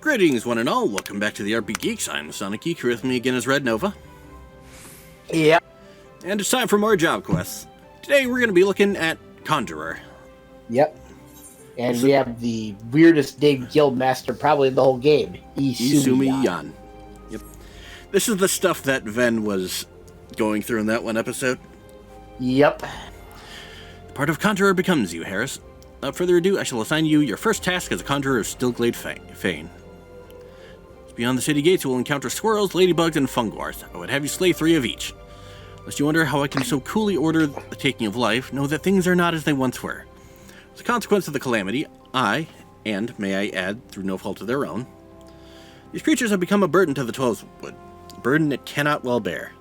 Greetings, one and all. Welcome back to the RP Geeks. I'm Sonic Geek. With me again is Red Nova. Yep. And it's time for more job quests. Today we're going to be looking at Conjurer. Yep. And we have the weirdest named guildmaster probably in the whole game. Isumi Yan. Yep. This is the stuff that Ven was going through in that one episode. Yep. Part of Conjurer becomes you, Harris. Without further ado, I shall assign you your first task as a Conjurer of Stillglade Fane. Beyond the city gates, you will encounter squirrels, ladybugs, and fungwars. I would have you slay 3 of each. Lest you wonder how I can so coolly order the taking of life, know that things are not as they once were. As a consequence of the calamity, and may I add, through no fault of their own, these creatures have become a burden to the Twelvewood, a burden it cannot well bear.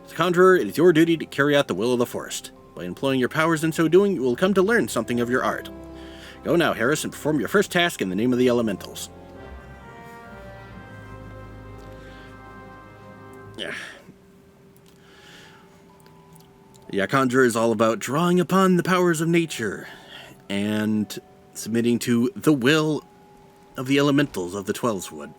As a Conjurer, it is your duty to carry out the will of the forest. By employing your powers in so doing, you will come to learn something of your art. Go now, Harris, and perform your first task in the name of the elementals. Yeah, Conjurer is all about drawing upon the powers of nature and submitting to the will of the elementals of the Twelvewood.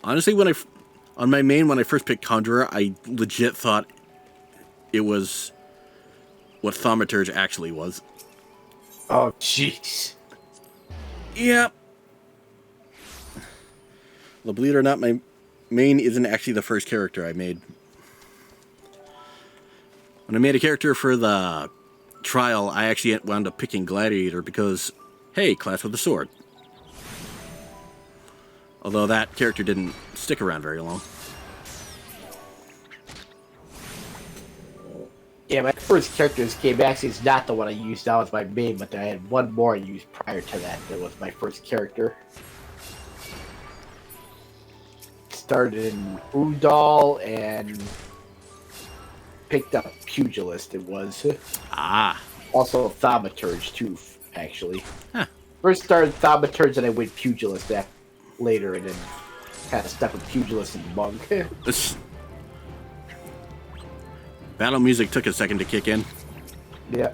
Honestly, when I first picked Conjurer, I legit thought it was what Thaumaturge actually was. Oh, jeez. Yep. Well, believe it or not, my main isn't actually the first character I made. When I made a character for the trial, I actually wound up picking Gladiator because, hey, class with a sword. Although that character didn't stick around very long. Yeah, my first character in this game actually is not the one I used now as my main, but I had one more I used prior to that. That was my first character. Started in Udal and picked up Pugilist, it was. Also Thaumaturge, too, actually. Huh. First started Thaumaturge, and I went Pugilist later, and then kind of stuck with Pugilist and Monk. This battle music took a second to kick in. Yeah.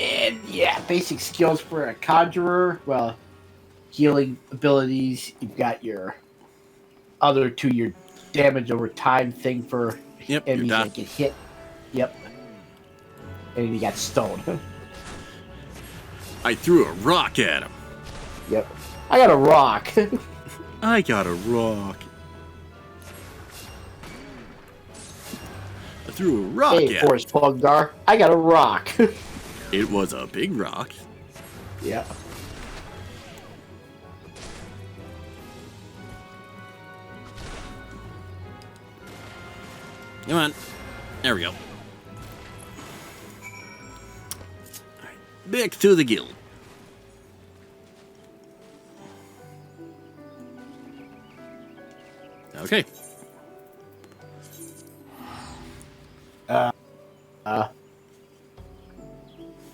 And yeah, basic skills for a Conjurer. Well, healing abilities. You've got your other 2, your damage over time thing for enemies that get hit. Yep. And then you got stone. I threw a rock at him. Yep. I got a rock. I got a rock. I threw a rock at him. Hey, Forest Fungar. I got a rock. It was a big rock. Yeah. Come on. There we go. Back to the guild. Okay.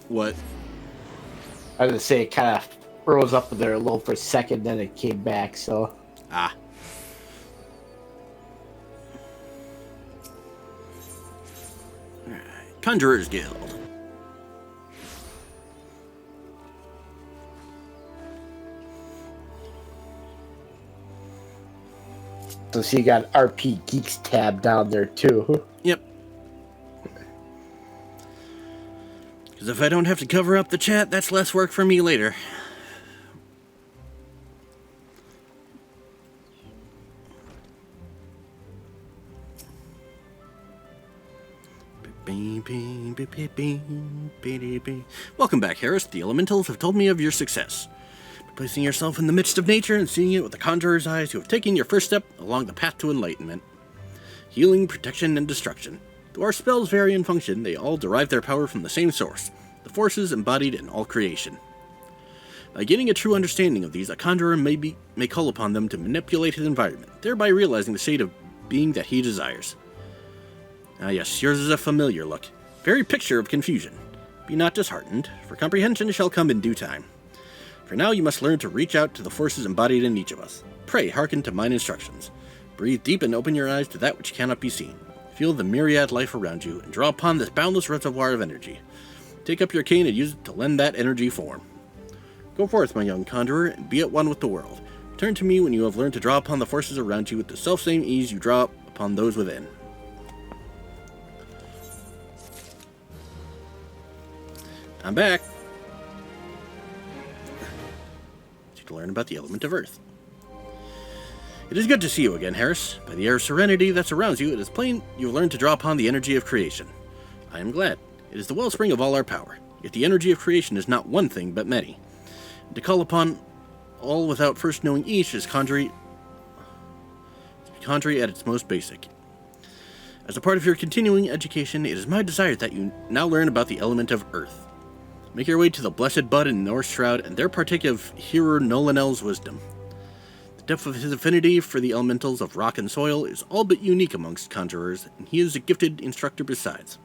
What? I was gonna say it kind of froze up there a little for a second, then it came back, so. Alright. Conjurer's Guild. So you got RP Geeks tab down there too. Yep. Because if I don't have to cover up the chat, that's less work for me later. Welcome back, Harris. The elementals have told me of your success. By placing yourself in the midst of nature and seeing it with the Conjurer's eyes, you have taken your first step along the path to enlightenment. Healing, protection, and destruction. Though our spells vary in function, they all derive their power from the same source, the forces embodied in all creation. By gaining a true understanding of these, a Conjurer may call upon them to manipulate his environment, thereby realizing the state of being that he desires. Ah yes, yours is a familiar look. Very picture of confusion. Be not disheartened, for comprehension shall come in due time. For now you must learn to reach out to the forces embodied in each of us. Pray hearken to mine instructions. Breathe deep and open your eyes to that which cannot be seen. Feel the myriad life around you and draw upon this boundless reservoir of energy. Take up your cane and use it to lend that energy form. Go forth, my young conjurer, and be at one with the world. Turn to me when you have learned to draw upon the forces around you with the selfsame ease you draw upon those within. I'm back. To learn about the element of earth. It is good to see you again, Harris. By the air of serenity that surrounds you, it is plain you have learned to draw upon the energy of creation. I am glad. It is the wellspring of all our power. Yet the energy of creation is not one thing, but many. And to call upon all without first knowing each is conjury at its most basic. As a part of your continuing education, it is my desire that you now learn about the element of earth. Make your way to the Blessed Bud and North Shroud, and there partake of Hearer Nolanel's wisdom. The depth of his affinity for the elementals of rock and soil is all but unique amongst conjurers, and he is a gifted instructor besides.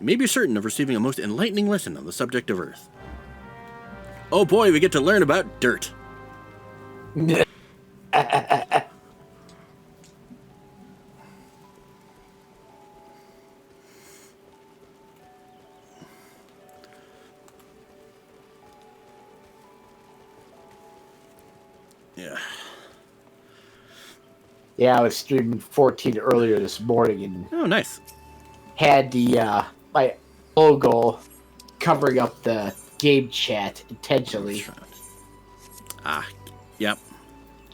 You may be certain of receiving a most enlightening lesson on the subject of earth. Oh boy, we get to learn about dirt. Yeah, I was streaming 14 earlier this morning and Oh, nice. had the my logo covering up the game chat intentionally. Yep.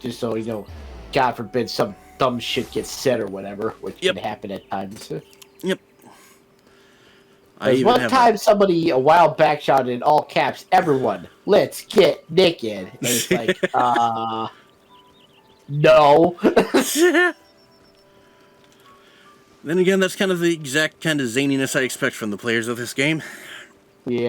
Just so, God forbid some dumb shit gets said or whatever, which can happen at times. Yep. One time somebody a while back shouted in all caps, "Everyone, let's get naked." And it's like, no. Then again, that's kind of the exact kind of zaniness I expect from the players of this game. Yeah.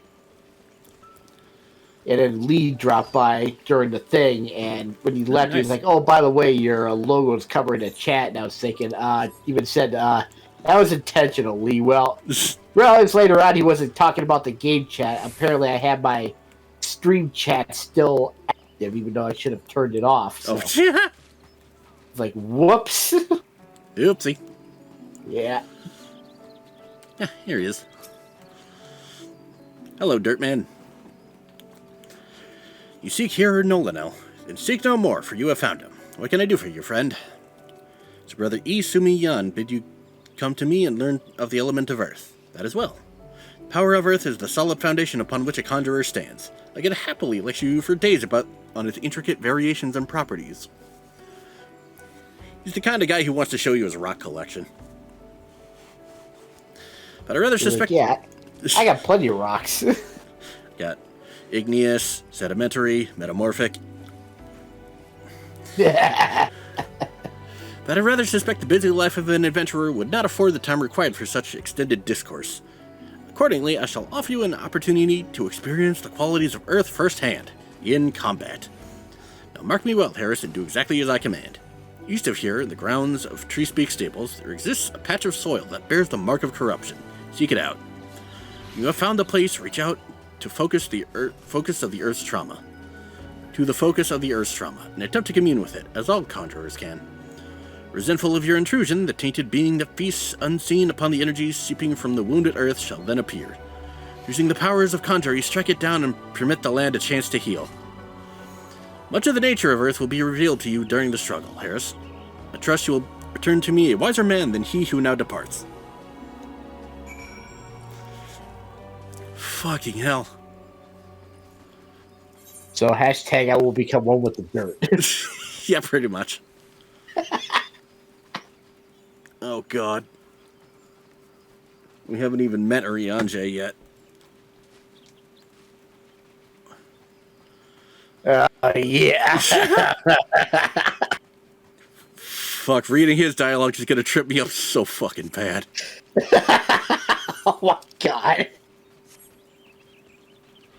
And then Lee dropped by during the thing, and when he left, he was like, "Oh, by the way, your logo is covered in chat." And I was thinking, even said, "That was intentional, Lee." Well, realized later on he wasn't talking about the game chat. Apparently, I had my stream chat still active, even though I should have turned it off. So. Oh, yeah. It's like, whoops. Oopsie. Yeah. Yeah, here he is. Hello, Dirtman. You seek Hearer Nolanel, and seek no more, for you have found him. What can I do for you, friend? So Brother E. Sumi Yan bid you come to me and learn of the element of earth. That is well. The power of earth is the solid foundation upon which a conjurer stands. I could happily lecture you for days on its intricate variations and properties. He's the kind of guy who wants to show you his rock collection. But I rather suspect... Yeah, I got plenty of rocks. Got igneous, sedimentary, metamorphic. But I rather suspect the busy life of an adventurer would not afford the time required for such extended discourse. Accordingly, I shall offer you an opportunity to experience the qualities of earth firsthand, in combat. Now mark me well, Harris, and do exactly as I command. East of here, in the grounds of Treespeak Stables, there exists a patch of soil that bears the mark of corruption. Seek it out. When you have found the place, reach out to the focus of the Earth's trauma, and attempt to commune with it, as all conjurers can. Resentful of your intrusion, the tainted being that feasts unseen upon the energies seeping from the wounded Earth shall then appear. Using the powers of conjuring, strike it down and permit the land a chance to heal. Much of the nature of Earth will be revealed to you during the struggle, Harris. I trust you will return to me a wiser man than he who now departs. Fucking hell. So hashtag I will become one with the dirt. Yeah, pretty much. Oh, God. We haven't even met Arianje yet. Yeah. Fuck, reading his dialogue is gonna trip me up so fucking bad. Oh my God.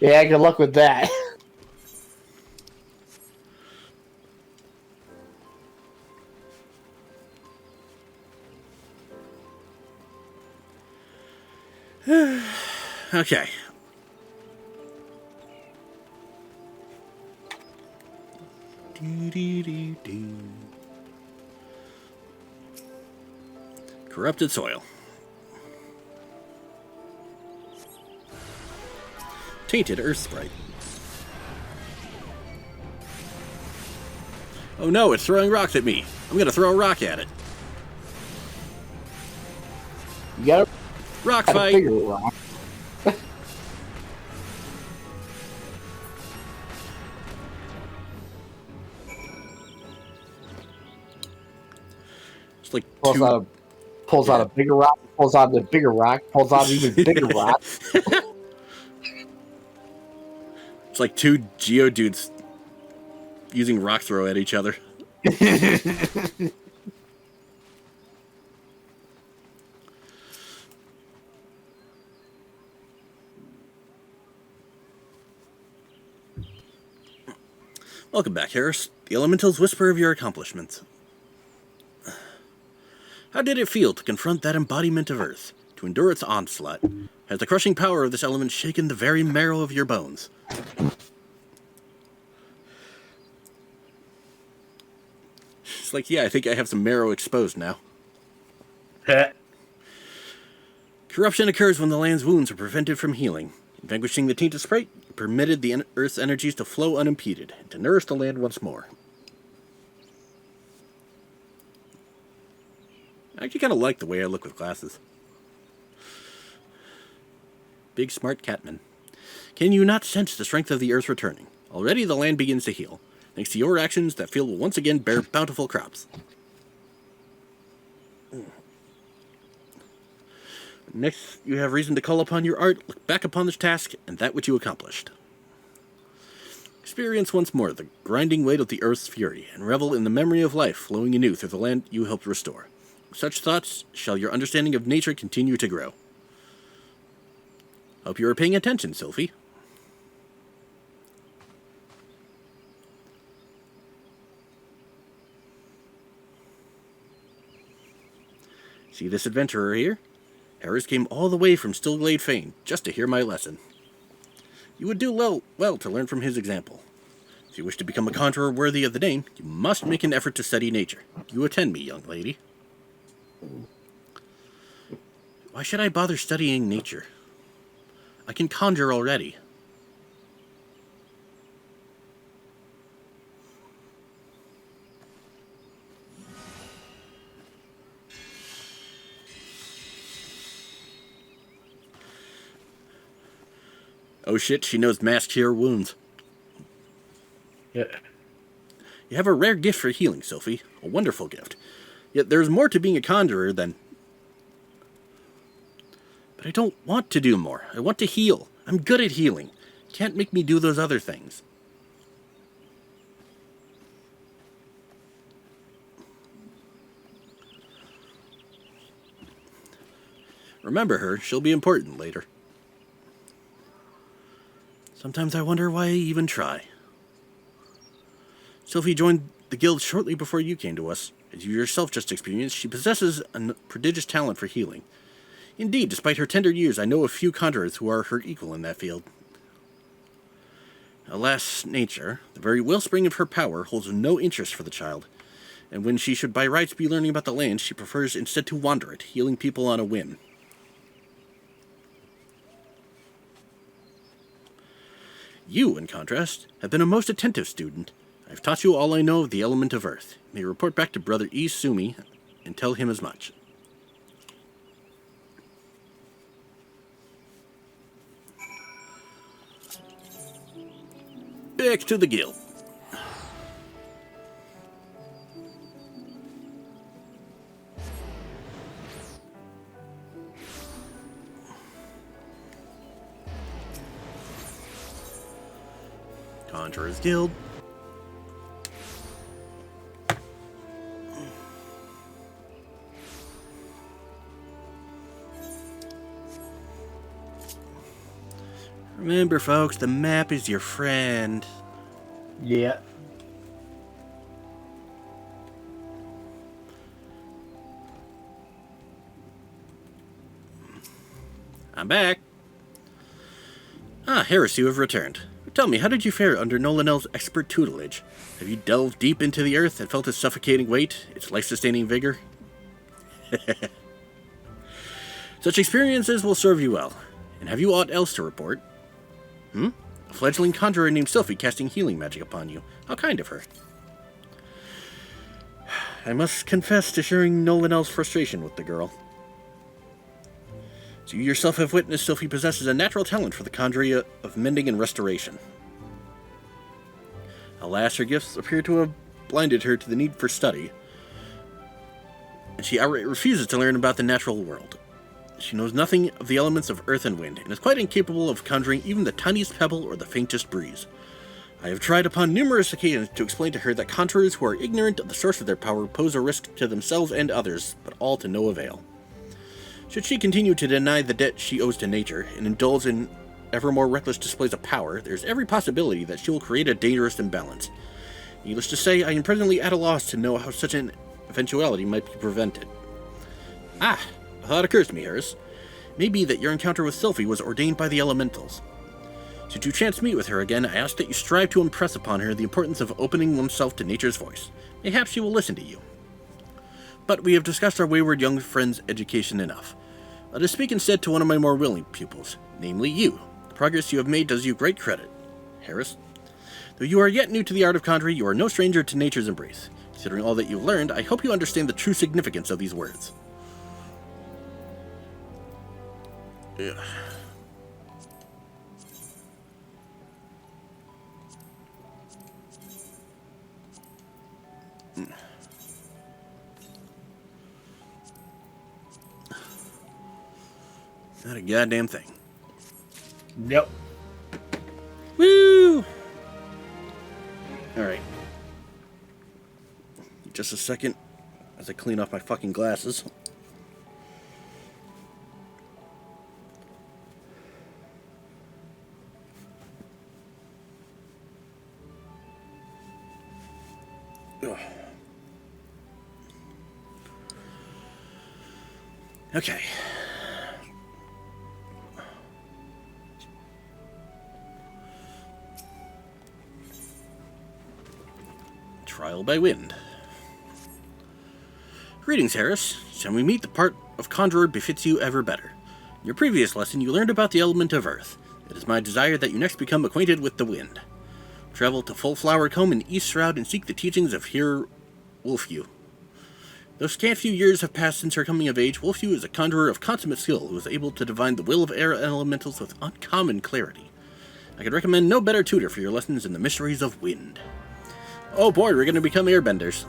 Yeah, good luck with that. Okay. Corrupted soil. Tainted earth sprite. Oh no, it's throwing rocks at me. I'm gonna throw a rock at it. You gotta Rock fight. figure it out. It's like Pulls out a bigger rock, pulls out the bigger rock, pulls out an even bigger rock. It's like two Geodudes using rock throw at each other. Welcome back, Harris. The Elementals whisper of your accomplishments. How did it feel to confront that embodiment of Earth, to endure its onslaught? Has the crushing power of this element shaken the very marrow of your bones? It's like, yeah, I think I have some marrow exposed now. Corruption occurs when the land's wounds are prevented from healing. In vanquishing the tainted sprite, you permitted the Earth's energies to flow unimpeded, and to nourish the land once more. I actually kind of like the way I look with glasses. Big smart Catman. Can you not sense the strength of the Earth returning? Already the land begins to heal, thanks to your actions that field will once again bear bountiful crops. Next, you have reason to call upon your art, look back upon this task, and that which you accomplished. Experience once more the grinding weight of the Earth's fury, and revel in the memory of life flowing anew through the land you helped restore. With such thoughts shall your understanding of nature continue to grow. Hope you are paying attention, Sylphie. See this adventurer here? Harris came all the way from Stillglade Fane just to hear my lesson. You would do well to learn from his example. If you wish to become a conjurer worthy of the name, you must make an effort to study nature. You attend me, young lady. Why should I bother studying nature? I can conjure already. Oh shit, she knows mass cure wounds. Yeah. You have a rare gift for healing, Sylphie. A wonderful gift. Yet there's more to being a conjurer than... But I don't want to do more. I want to heal. I'm good at healing. Can't make me do those other things. Remember her. She'll be important later. Sometimes I wonder why I even try. Sylphie joined the guild shortly before you came to us. As you yourself just experienced, she possesses a prodigious talent for healing. Indeed, despite her tender years, I know a few conjurers who are her equal in that field. Alas, nature, the very wellspring of her power, holds no interest for the child, and when she should by rights be learning about the land, she prefers instead to wander it, healing people on a whim. You, in contrast, have been a most attentive student. I've taught you all I know of the element of earth. You may report back to Brother E. Sumi and tell him as much. Back to the guild. Conjurer's Guild. Remember, folks, the map is your friend. Yeah. I'm back. Ah, Harris, you have returned. Tell me, how did you fare under Nolanel's expert tutelage? Have you delved deep into the earth and felt its suffocating weight, its life-sustaining vigor? Such experiences will serve you well. And have you aught else to report? A fledgling conjurer named Sylphie casting healing magic upon you. How kind of her. I must confess to sharing no one else's frustration with the girl. So you yourself have witnessed Sylphie possesses a natural talent for the conjuring of mending and restoration. Alas, her gifts appear to have blinded her to the need for study, and she outright refuses to learn about the natural world. She knows nothing of the elements of earth and wind, and is quite incapable of conjuring even the tiniest pebble or the faintest breeze. I have tried upon numerous occasions to explain to her that conjurers who are ignorant of the source of their power pose a risk to themselves and others, but all to no avail. Should she continue to deny the debt she owes to nature, and indulge in ever more reckless displays of power, there is every possibility that she will create a dangerous imbalance. Needless to say, I am presently at a loss to know how such an eventuality might be prevented. A thought occurs to me, Harris. It may be that your encounter with Sylphie was ordained by the elementals. Should you chance meet with her again, I ask that you strive to impress upon her the importance of opening oneself to nature's voice. Mayhap she will listen to you. But we have discussed our wayward young friend's education enough. Let us speak instead to one of my more willing pupils, namely you. The progress you have made does you great credit, Harris. Though you are yet new to the art of conjuring, you are no stranger to nature's embrace. Considering all that you've learned, I hope you understand the true significance of these words. Ugh. Not a goddamn thing. Nope. Woo! Alright. Just a second as I clean off my fucking glasses. Ugh. Okay. Trial by wind. Greetings, Harris. Shall we meet the part of Conjurer befits you ever better? In your previous lesson, you learned about the element of earth. It is my desire that you next become acquainted with the wind. Travel to Full Flower Combe in East Shroud and seek the teachings of Heer Wolfew. Though scant few years have passed since her coming of age, Wolfew is a conjurer of consummate skill who is able to divine the will of air elementals with uncommon clarity. I could recommend no better tutor for your lessons in the mysteries of wind. Oh boy, we're going to become airbenders.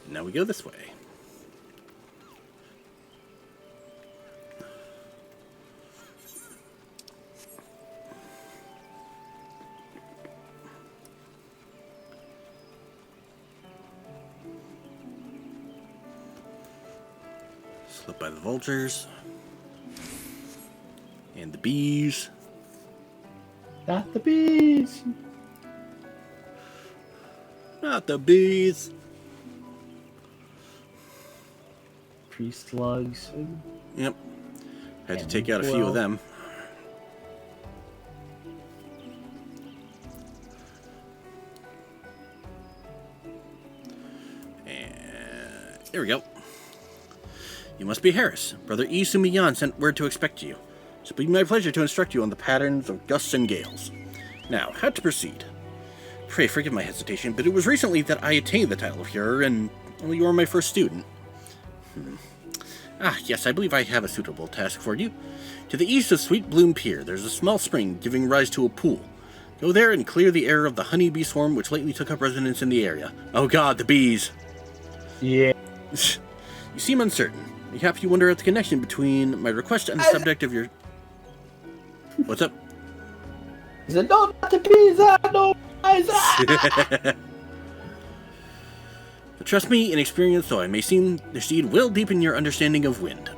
Now we go this way. Slipped by the vultures. And the bees. Not the bees. Not the bees. Tree slugs. Yep. Had to take out a few of them. And there we go. You must be Harris. Brother E. Sumiyan sent word to expect you. It will be my pleasure to instruct you on the patterns of gusts and gales. Now, how to proceed? Pray forgive my hesitation, but it was recently that I attained the title of Hearer, and well, you are my first student. Yes, I believe I have a suitable task for you. To the east of Sweet Bloom Pier, there's a small spring giving rise to a pool. Go there and clear the air of the honeybee swarm which lately took up residence in the area. Oh god, the bees! Yeah. You seem uncertain. Perhaps you wonder at the connection between my request and the subject of your... What's up? He said, no, not the bees, no, eyes, But trust me, inexperienced though I may seem, this deed will deepen your understanding of wind.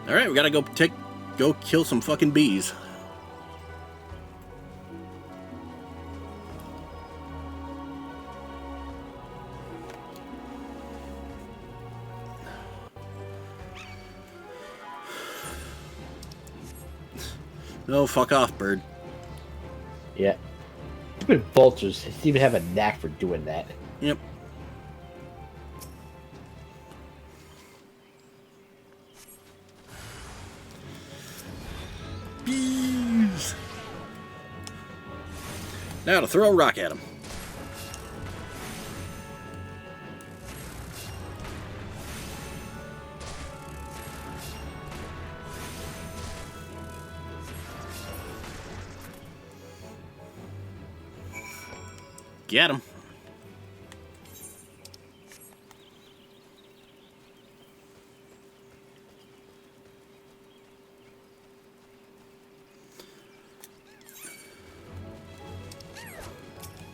Alright, we gotta go kill some fucking bees. No, fuck off, bird. Yeah. Stupid vultures seem to have a knack for doing that. Yep. Bees! Now to throw a rock at him. Get him.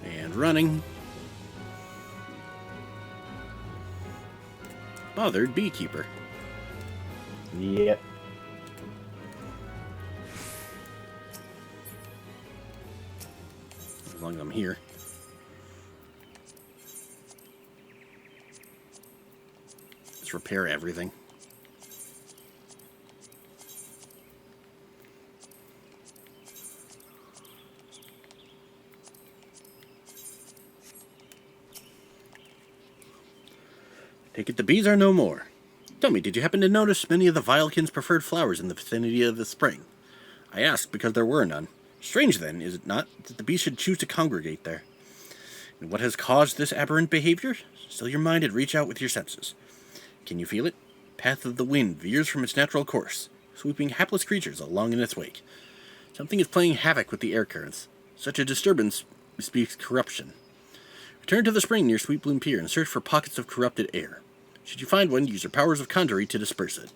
And running. Bothered beekeeper. Yep. As long as I'm here. Let's repair everything. Take it the bees are no more. Tell me, did you happen to notice many of the Vilekins' preferred flowers in the vicinity of the spring? I asked because there were none. Strange, then, is it not, that the bees should choose to congregate there? And what has caused this aberrant behavior? Still your mind and reach out with your senses. Can you feel it? Path of the wind veers from its natural course, sweeping hapless creatures along in its wake. Something is playing havoc with the air currents. Such a disturbance bespeaks corruption. Return to the spring near Sweet Bloom Pier and search for pockets of corrupted air. Should you find one, use your powers of Conjurer to disperse it.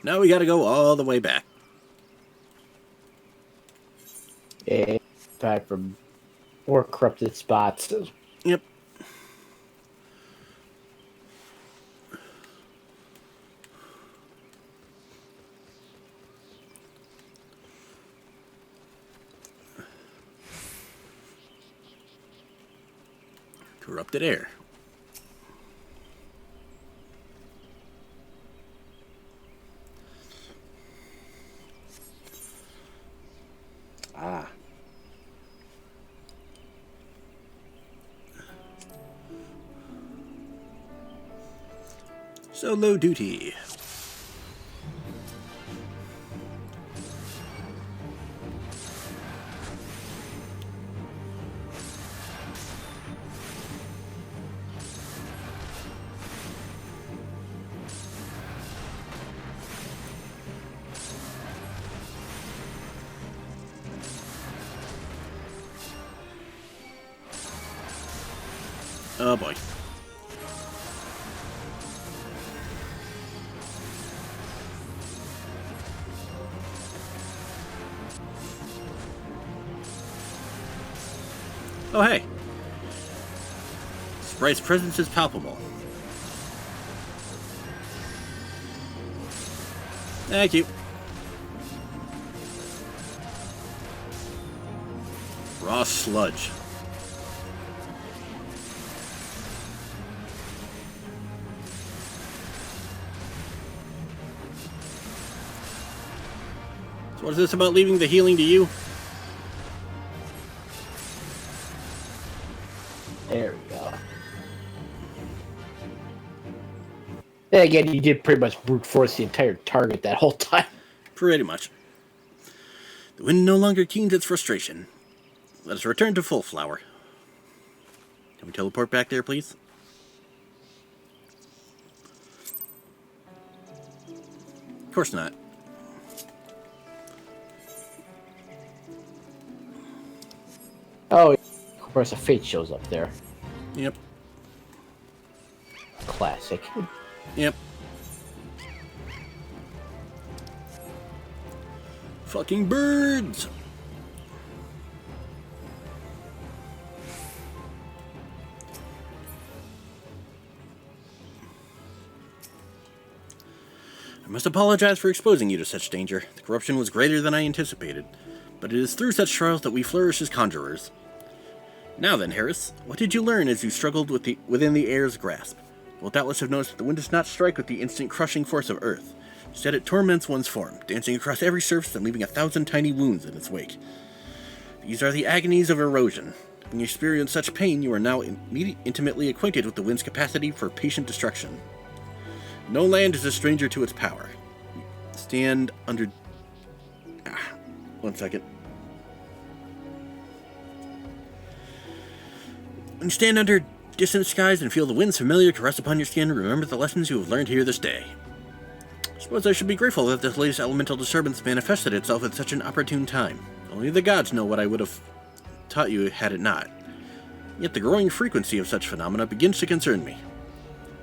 Now we gotta go all the way back. And back from more corrupted spots. Yep. Corrupted air. Ah. Solo duty. Oh boy. Oh hey. Sprite's presence is palpable. Thank you. Raw sludge. So what is this about leaving the healing to you? There we go. Then again, you did pretty much brute force the entire target that whole time. Pretty much. The wind no longer keens its frustration. Let us return to Full Flower. Can we teleport back there, please? Of course not. Oh, of course, a fate shows up there. Yep. Classic. Yep. Fucking birds! I must apologize for exposing you to such danger. The corruption was greater than I anticipated. But it is through such trials that we flourish as conjurers. Now then, Harris, what did you learn as you struggled within the air's grasp? will doubtless have noticed that the wind does not strike with the instant crushing force of earth. Instead, it torments one's form, dancing across every surface and leaving 1,000 tiny wounds in its wake. These are the agonies of erosion. When you experience such pain, you are now intimately acquainted with the wind's capacity for patient destruction. No land is a stranger to its power. Stand under... one second. When you stand under distant skies and feel the wind's familiar caress upon your skin, remember the lessons you have learned here this day. I suppose I should be grateful that this latest elemental disturbance manifested itself at such an opportune time. Only the gods know what I would have taught you had it not. Yet the growing frequency of such phenomena begins to concern me.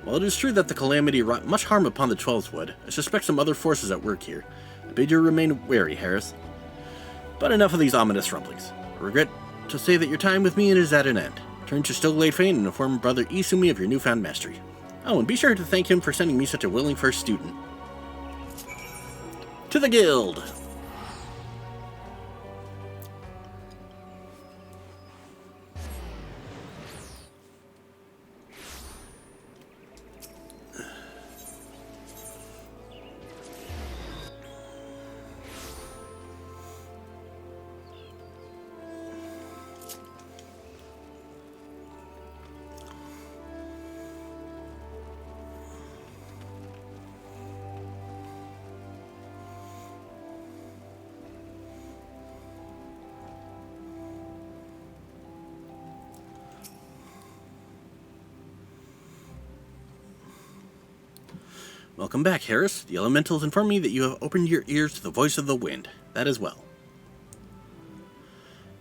While it is true that the calamity wrought much harm upon the 12th Wood, I suspect some other forces at work here. I bid you remain wary, Harris. But enough of these ominous rumblings. I regret to say that your time with me is at an end. Turn to Stillglade Fane and inform Brother Isumi of your newfound mastery. Oh, and be sure to thank him for sending me such a willing first student. To the guild! Welcome back, Harris. The elementals inform me that you have opened your ears to the voice of the wind. That is well.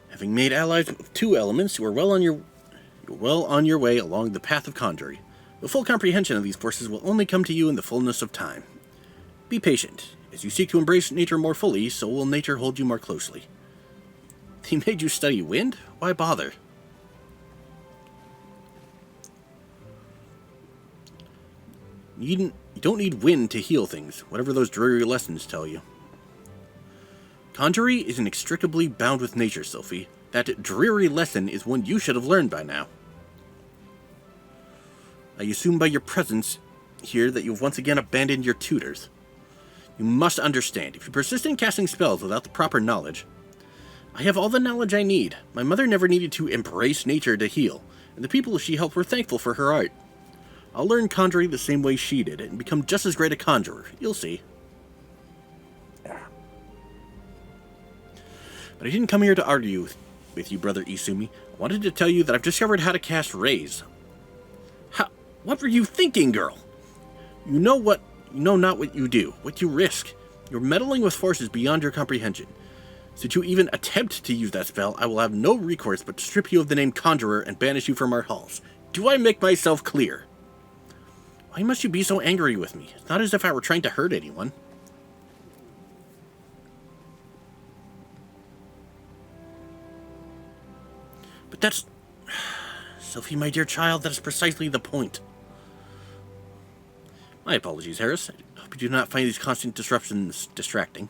Having made allies with 2 elements, you are well on your way along the path of Conjurer. The full comprehension of these forces will only come to you in the fullness of time. Be patient. As you seek to embrace nature more fully, so will nature hold you more closely. He made you study wind? Why bother? You don't need wind to heal things, whatever those dreary lessons tell you. Conjurer is inextricably bound with nature, Sylphie. That dreary lesson is one you should have learned by now. I assume by your presence here that you've once again abandoned your tutors. You must understand, if you persist in casting spells without the proper knowledge... I have all the knowledge I need. My mother never needed to embrace nature to heal, and the people she helped were thankful for her art. I'll learn conjuring the same way she did, and become just as great a conjurer. You'll see. But I didn't come here to argue with you, Brother Isumi. I wanted to tell you that I've discovered how to cast rays. What were you thinking, girl? You know not what you do, what you risk. You're meddling with forces beyond your comprehension. Should you even attempt to use that spell, I will have no recourse but to strip you of the name Conjurer and banish you from our halls. Do I make myself clear? Why must you be so angry with me? It's not as if I were trying to hurt anyone. But that's... Sylphie, my dear child, that is precisely the point. My apologies, Harris. I hope you do not find these constant disruptions distracting.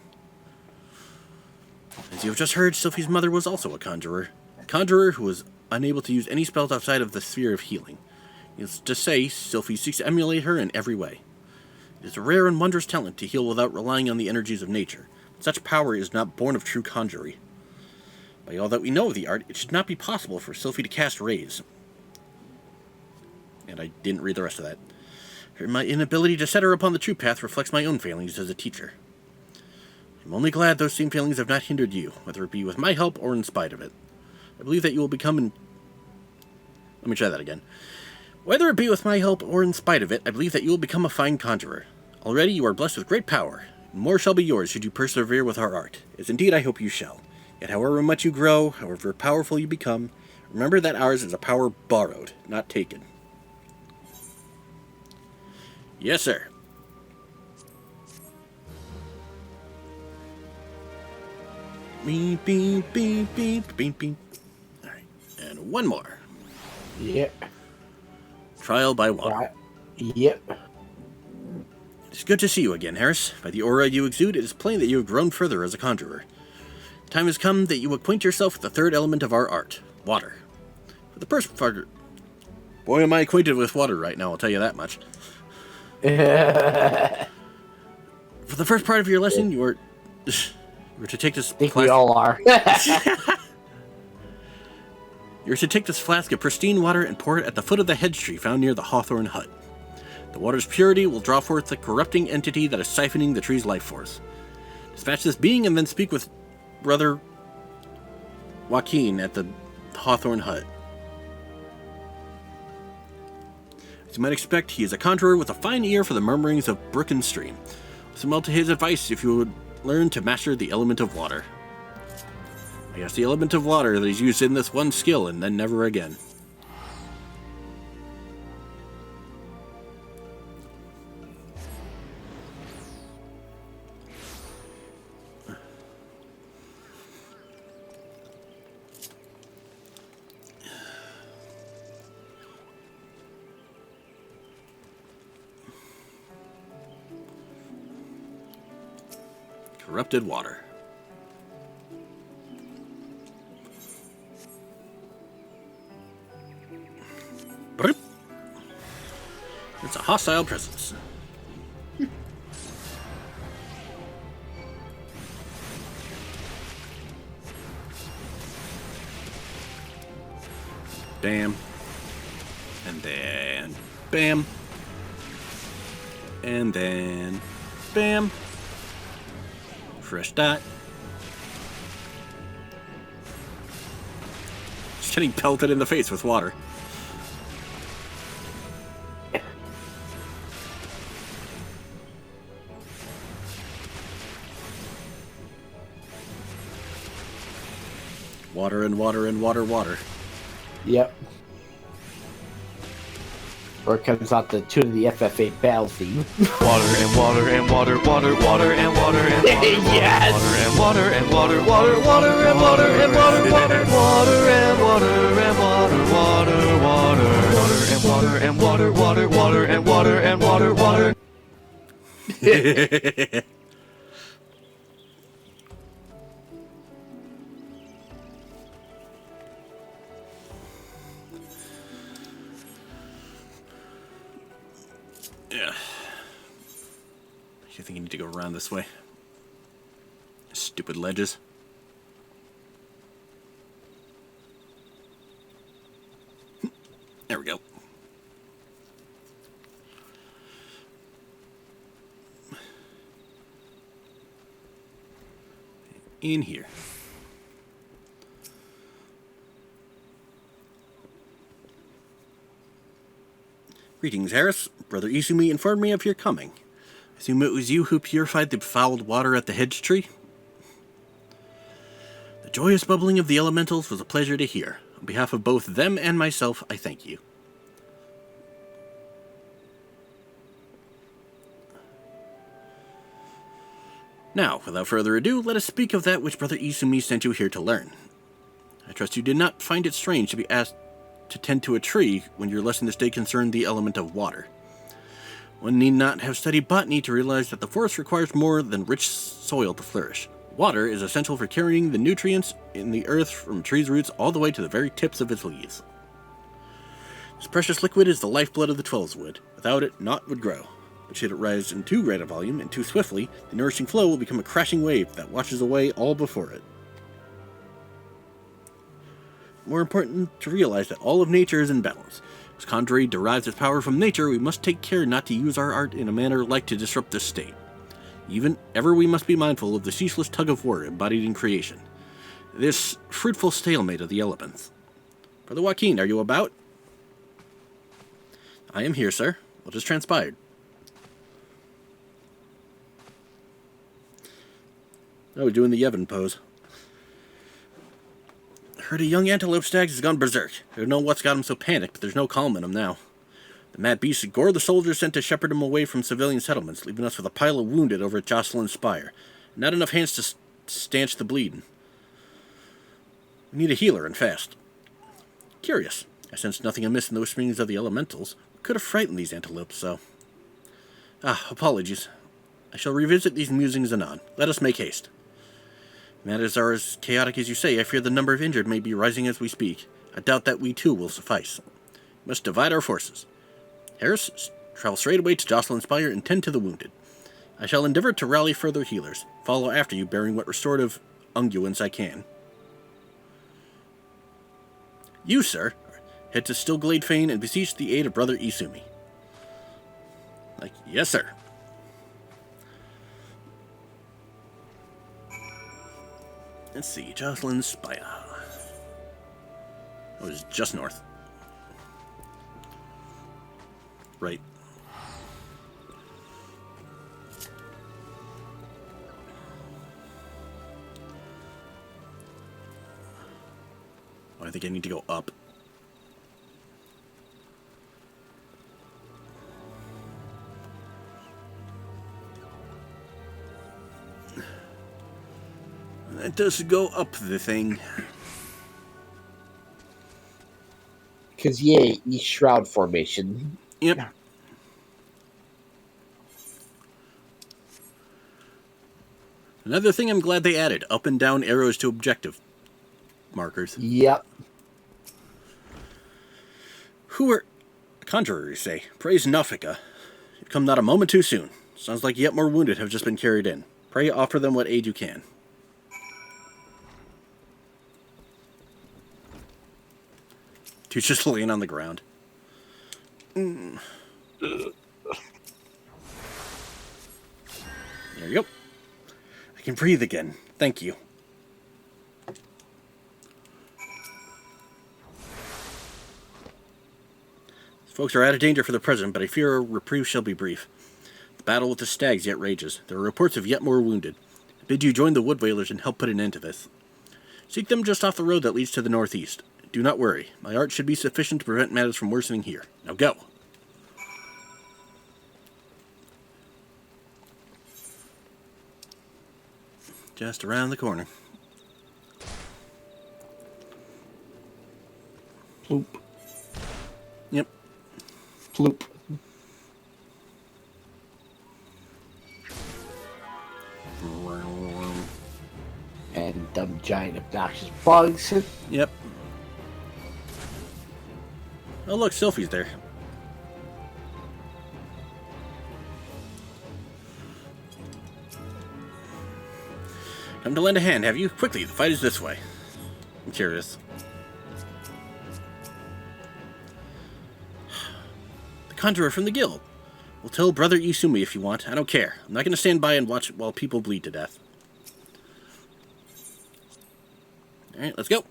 As you have just heard, Sylphie's mother was also a conjurer. A conjurer who was unable to use any spells outside of the sphere of healing. Needless to say, Sylphie seeks to emulate her in every way. It is a rare and wondrous talent to heal without relying on the energies of nature. Such power is not born of true conjuring. By all that we know of the art, it should not be possible for Sylphie to cast rays. And I didn't read the rest of that. My inability to set her upon the true path reflects my own failings as a teacher. I'm only glad those same failings have not hindered you, whether it be with my help or in spite of it. I believe that you will become Let me try that again. Whether it be with my help or in spite of it, I believe that you will become a fine conjurer. Already you are blessed with great power, and more shall be yours should you persevere with our art, as indeed I hope you shall. Yet however much you grow, however powerful you become, remember that ours is a power borrowed, not taken. Yes, sir. Beep, beep, beep, beep, beep, beep. Alright, and one more. Yep. Trial by water. Yep. It's good to see you again, Harris. By the aura you exude, it is plain that you have grown further as a conjurer. The time has come that you acquaint yourself with the third element of our art, water. For the first part Boy, am I acquainted with water right now, I'll tell you that much. For the first part of your lesson, you were to take this I think we all are. You're to take this flask of pristine water and pour it at the foot of the hedge tree found near the hawthorn hut. The water's purity will draw forth the corrupting entity that is siphoning the tree's life force. Dispatch this being and then speak with Brother Joaquin at the hawthorn hut. As you might expect, he is a conjurer with a fine ear for the murmurings of brook and stream. Listen well to his advice if you would learn to master the element of water. I guess the element of water that is used in this one skill and then never again. Corrupted water. It's a hostile presence. Bam. And then bam. And then bam. Fresh dot. Just getting pelted in the face with water. Water and water and water. Yep. Or it comes out the tune of the FF8 battle theme. Water and water and water, water, water and water and water. Yes! Water and water, water, water and water and water, water, water and water and water, water, water, water and water, water, water and water and water, water. Yeah. I think you need to go around this way. Stupid ledges. There we go. In here. Greetings, Harris. Brother Izumi informed me of your coming. I assume it was you who purified the fouled water at the hedge tree? The joyous bubbling of the elementals was a pleasure to hear. On behalf of both them and myself, I thank you. Now, without further ado, let us speak of that which Brother Izumi sent you here to learn. I trust you did not find it strange to be asked to tend to a tree when your lesson this day concerned the element of water. One need not have studied botany to realize that the forest requires more than rich soil to flourish. Water is essential for carrying the nutrients in the earth from trees' roots all the way to the very tips of its leaves. This precious liquid is the lifeblood of the 12's wood. Without it, naught would grow. But should it rise in too great a volume and too swiftly, the nourishing flow will become a crashing wave that washes away all before it. More important to realize that all of nature is in balance. As Conjurer derives its power from nature, we must take care not to use our art in a manner like to disrupt this state. Ever we must be mindful of the ceaseless tug-of-war embodied in creation. This fruitful stalemate of the elements. Brother Joaquin, are you about? I am here, sir. What has transpired? Oh, doing the Yevon pose. Heard a young antelope stag has gone berserk. I don't know what's got him so panicked, but there's no calming him now. The mad beast gored the soldiers sent to shepherd him away from civilian settlements, leaving us with a pile of wounded over at Jocelyn's Spire. Not enough hands to stanch the bleeding. We need a healer, and fast. Curious. I sensed nothing amiss in the whisperings of the elementals. What could have frightened these antelopes so? Apologies. I shall revisit these musings anon. Let us make haste. Matters are as chaotic as you say. I fear the number of injured may be rising as we speak. I doubt that we too will suffice. Must divide our forces. Harris, travel straight away to Jocelyn's Spire and tend to the wounded. I shall endeavor to rally further healers. Follow after you, bearing what restorative unguents I can. You, sir, head to Stillglade Fane and beseech the aid of Brother Isumi. Like, yes, sir. Let's see, Jocelyn's Spire. Oh, it's just north. Right. Oh, I think I need to go up. That does go up the thing. Because, yeah, East Shroud Formation. Yep. Yeah. Another thing I'm glad they added, up and down arrows to objective markers. Yep. Who are... Conjurer, you say. Praise Nafika. You've come not a moment too soon. Sounds like yet more wounded have just been carried in. Pray offer them what aid you can. Dude's just laying on the ground. There you go. I can breathe again. Thank you. Folks are out of danger for the present, but I fear a reprieve shall be brief. The battle with the stags yet rages. There are reports of yet more wounded. I bid you join the wood whalers and help put an end to this. Seek them just off the road that leads to the northeast. Do not worry. My art should be sufficient to prevent matters from worsening here. Now go. Just around the corner. Ploop. Yep. Ploop. And dumb, giant, obnoxious bugs. Yep. Oh, look, Sylphie's there. Come to lend a hand, have you? Quickly, the fight is this way. I'm curious. The Conjurer from the guild. Well, tell Brother Isumi if you want. I don't care. I'm not going to stand by and watch while people bleed to death. Alright, let's go.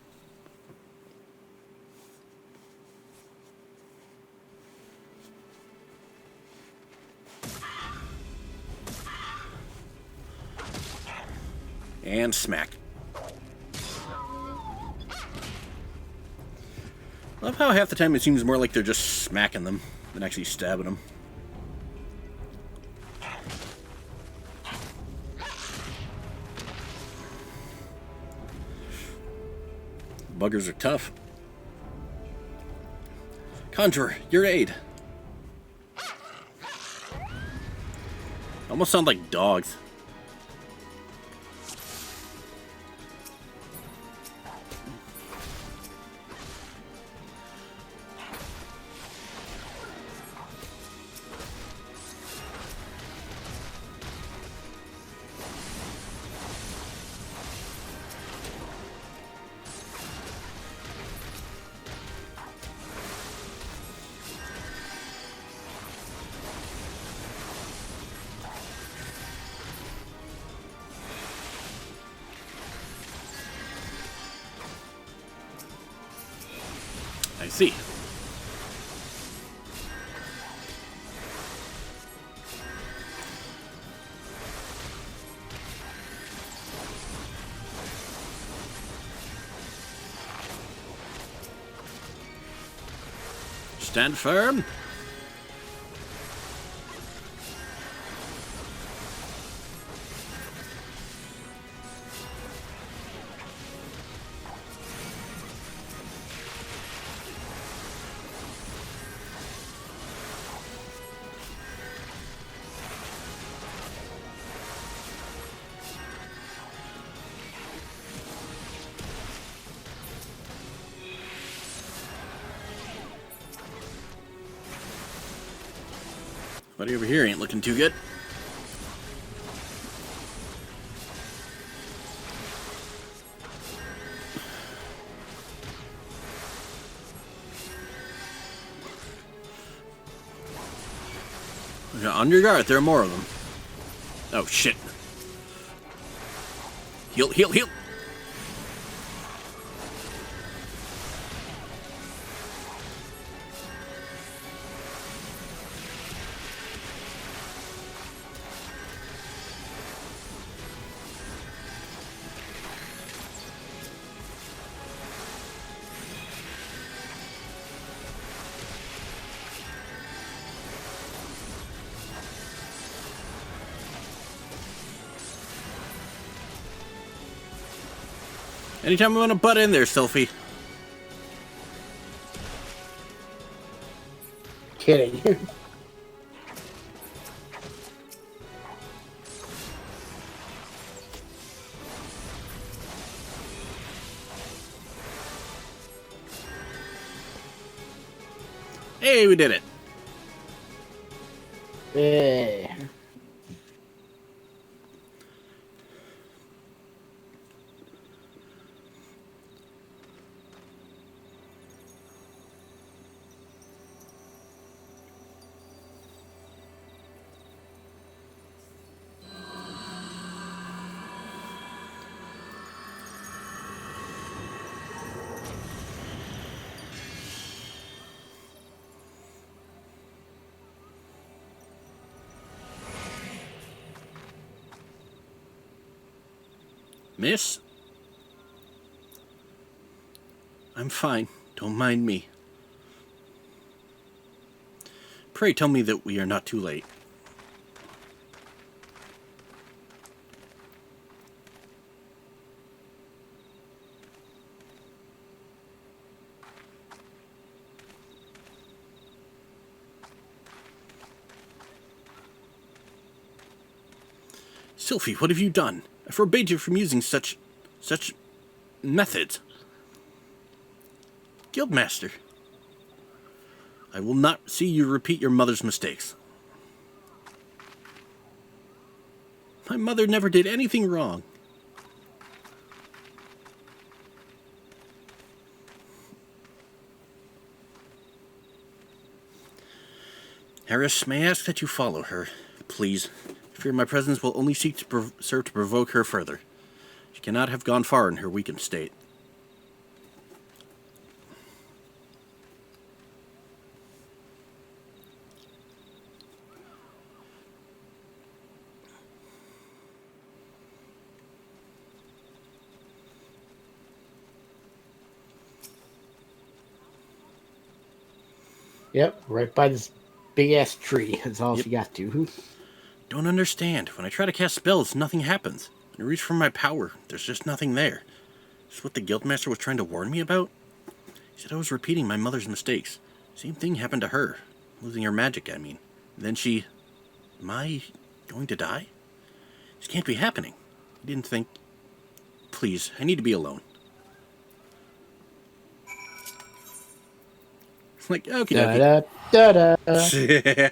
And smack. Love how half the time it seems more like they're just smacking them than actually stabbing them. Buggers are tough. Conjurer, your aid. Almost sound like dogs. I see. Stand firm. Buddy over here ain't looking too good. Yeah, on your guard, there are more of them. Oh, shit. Heal, heal, heal! Anytime we want to butt in there, Sylphie. Kidding. Hey, we did it. Hey. Miss? I'm fine. Don't mind me. Pray tell me that we are not too late. Sylphie, what have you done? I forbade you from using such methods. Guildmaster, I will not see you repeat your mother's mistakes. My mother never did anything wrong. Harris, may I ask that you follow her, please? I fear my presence will only seek to serve to provoke her further. She cannot have gone far in her weakened state. Yep, right by this big ass tree. That's all Yep. she got to. Don't understand. When I try to cast spells, nothing happens. When I reach for my power, there's just nothing there. Is this what the Guildmaster was trying to warn me about? He said I was repeating my mother's mistakes. Same thing happened to her. Losing her magic, I mean. And then she... Am I going to die? This can't be happening. I didn't think... Please, I need to be alone. Like, okay, Da da da da. okay.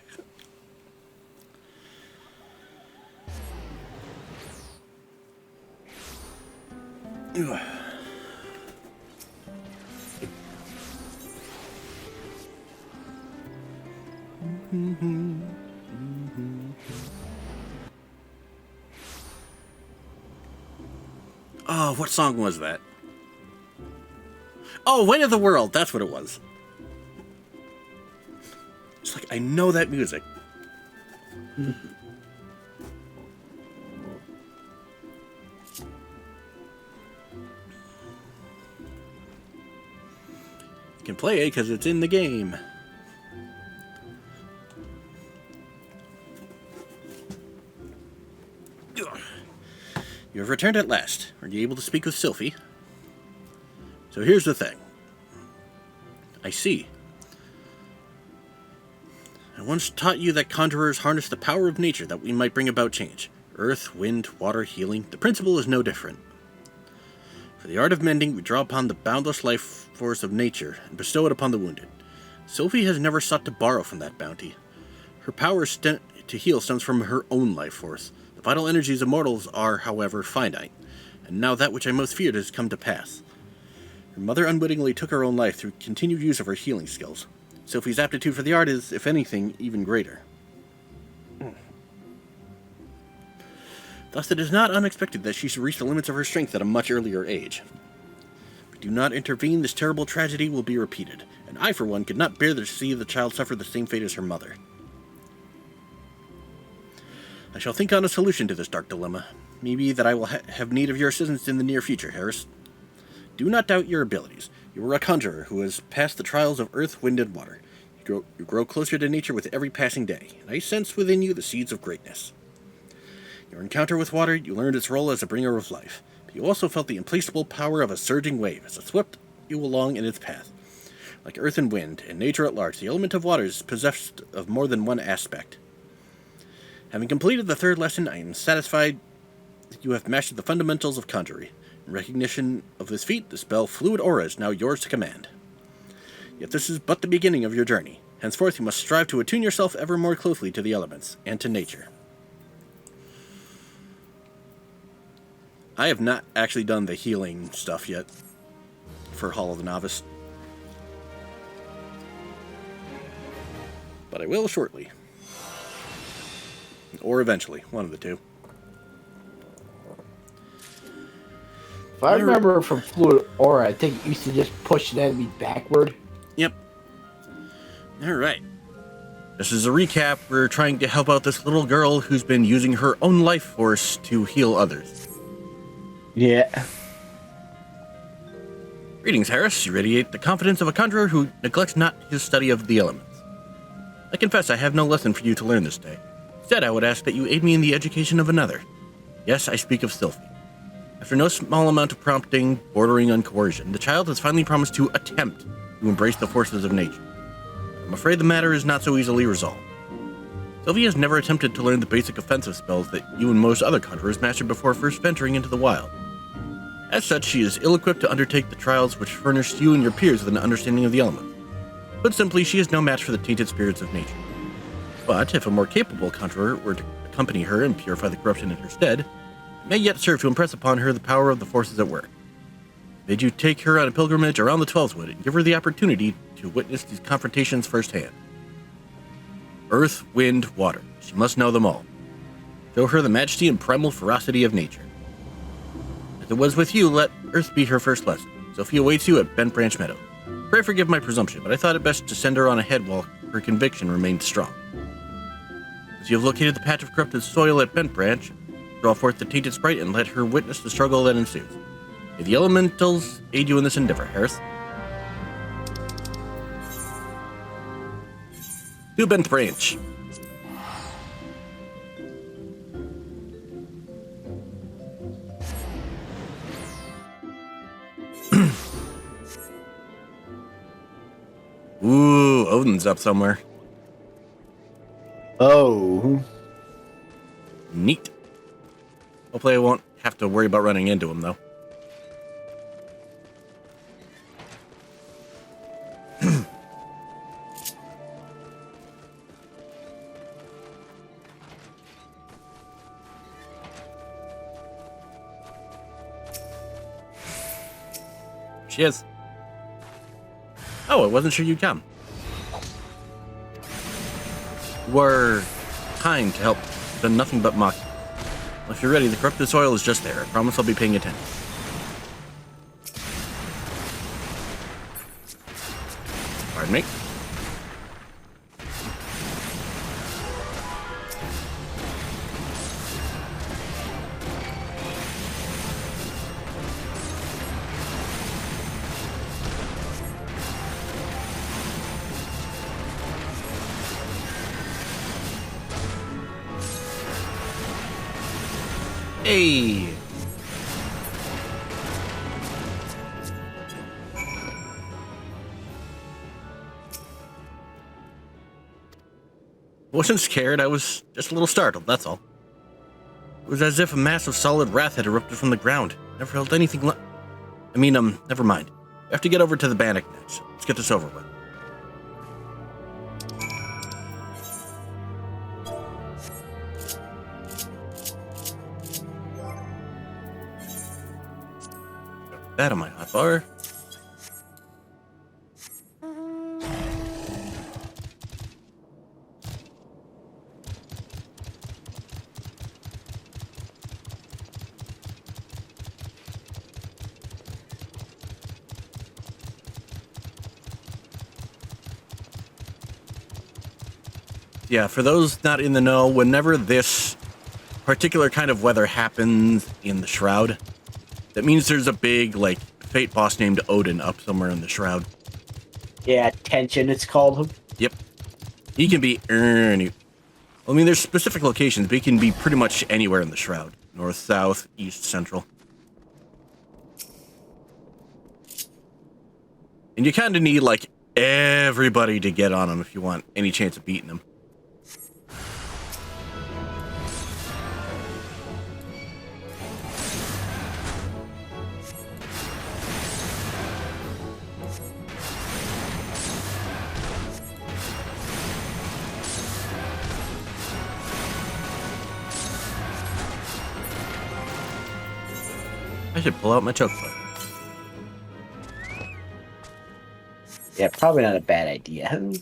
Oh, what song was that? Oh, Weight of the World. That's what it was. It's like, I know that music. You can play it because it's in the game. You have returned at last. Are you able to speak with Sylphie? So here's the thing. I see. I once taught you that conjurers harness the power of nature that we might bring about change. Earth, wind, water, healing. The principle is no different. For the art of mending, we draw upon the boundless life force of nature and bestow it upon the wounded. Sylphie has never sought to borrow from that bounty. Her power to heal stems from her own life force. The vital energies of mortals are, however, finite, and now that which I most feared has come to pass. Her mother unwittingly took her own life through continued use of her healing skills. Sophie's aptitude for the art is, if anything, even greater. Thus, it is not unexpected that she should reach the limits of her strength at a much earlier age. If we do not intervene, this terrible tragedy will be repeated, and I, for one, could not bear to see the child suffer the same fate as her mother. I shall think on a solution to this dark dilemma. Maybe that I will have need of your assistance in the near future, Harris. Do not doubt your abilities. You are a conjurer who has passed the trials of earth, wind, and water. You grow closer to nature with every passing day, and I sense within you the seeds of greatness. Your encounter with water, you learned its role as a bringer of life, but you also felt the implacable power of a surging wave as it swept you along in its path. Like earth and wind, and nature at large, the element of water is possessed of more than one aspect. Having completed the third lesson, I am satisfied that you have mastered the fundamentals of conjuring. In recognition of this feat, the spell Fluid Aura is now yours to command. Yet this is but the beginning of your journey. Henceforth, you must strive to attune yourself ever more closely to the elements, and to nature. I have not actually done the healing stuff yet for Hall of the Novice, but I will shortly. Or eventually, one of the two. If I remember from Fluid Aura, I think it used to just push an enemy backward. Yep. Alright. Just as a recap, we're trying to help out this little girl who's been using her own life force to heal others. Yeah. Greetings, Harris. You radiate the confidence of a conjurer who neglects not his study of the elements. I confess I have no lesson for you to learn this day. Instead, I would ask that you aid me in the education of another. Yes, I speak of Sylphie. After no small amount of prompting, bordering on coercion, the child has finally promised to attempt to embrace the forces of nature. I'm afraid the matter is not so easily resolved. Sylvie has never attempted to learn the basic offensive spells that you and most other conjurers mastered before first venturing into the wild. As such, she is ill-equipped to undertake the trials which furnish you and your peers with an understanding of the elements. Put simply, she is no match for the tainted spirits of nature. But if a more capable conjurer were to accompany her and purify the corruption in her stead, it may yet serve to impress upon her the power of the forces at work. Bid you take her on a pilgrimage around the Twelveswood and give her the opportunity to witness these confrontations firsthand. Earth, wind, water. She must know them all. Show her the majesty and primal ferocity of nature. As it was with you, let Earth be her first lesson. Sophie awaits you at Bent Branch Meadow. Pray forgive my presumption, but I thought it best to send her on ahead while her conviction remained strong. As you have located the patch of corrupted soil at Bent Branch, draw forth the tainted sprite and let her witness the struggle that ensues. May the elementals aid you in this endeavor, Harris. To Bent Branch. Ooh, Odin's up somewhere. Oh. Neat. Hopefully I won't have to worry about running into him, though. She is. Oh, I wasn't sure you'd come. You were kind to help, done nothing but mock you. Well, if you're ready, the corrupted soil is just there. I promise I'll be paying attention. Pardon me? Hey! I wasn't scared, I was just a little startled, that's all. It was as if a mass of solid wrath had erupted from the ground. Never felt anything never mind. We have to get over to the Bannock next. Let's get this over with. that on my hotbar. Yeah, for those not in the know, whenever this particular kind of weather happens in the Shroud, that means there's a big, like, fate boss named Odin up somewhere in the Shroud. Yeah, tension, it's called. Yep. He can be any... I mean, there's specific locations, but he can be pretty much anywhere in the Shroud. North, south, east, central. And you kind of need, like, everybody to get on him if you want any chance of beating him. I should pull out my choke foot. Yeah, probably not a bad idea.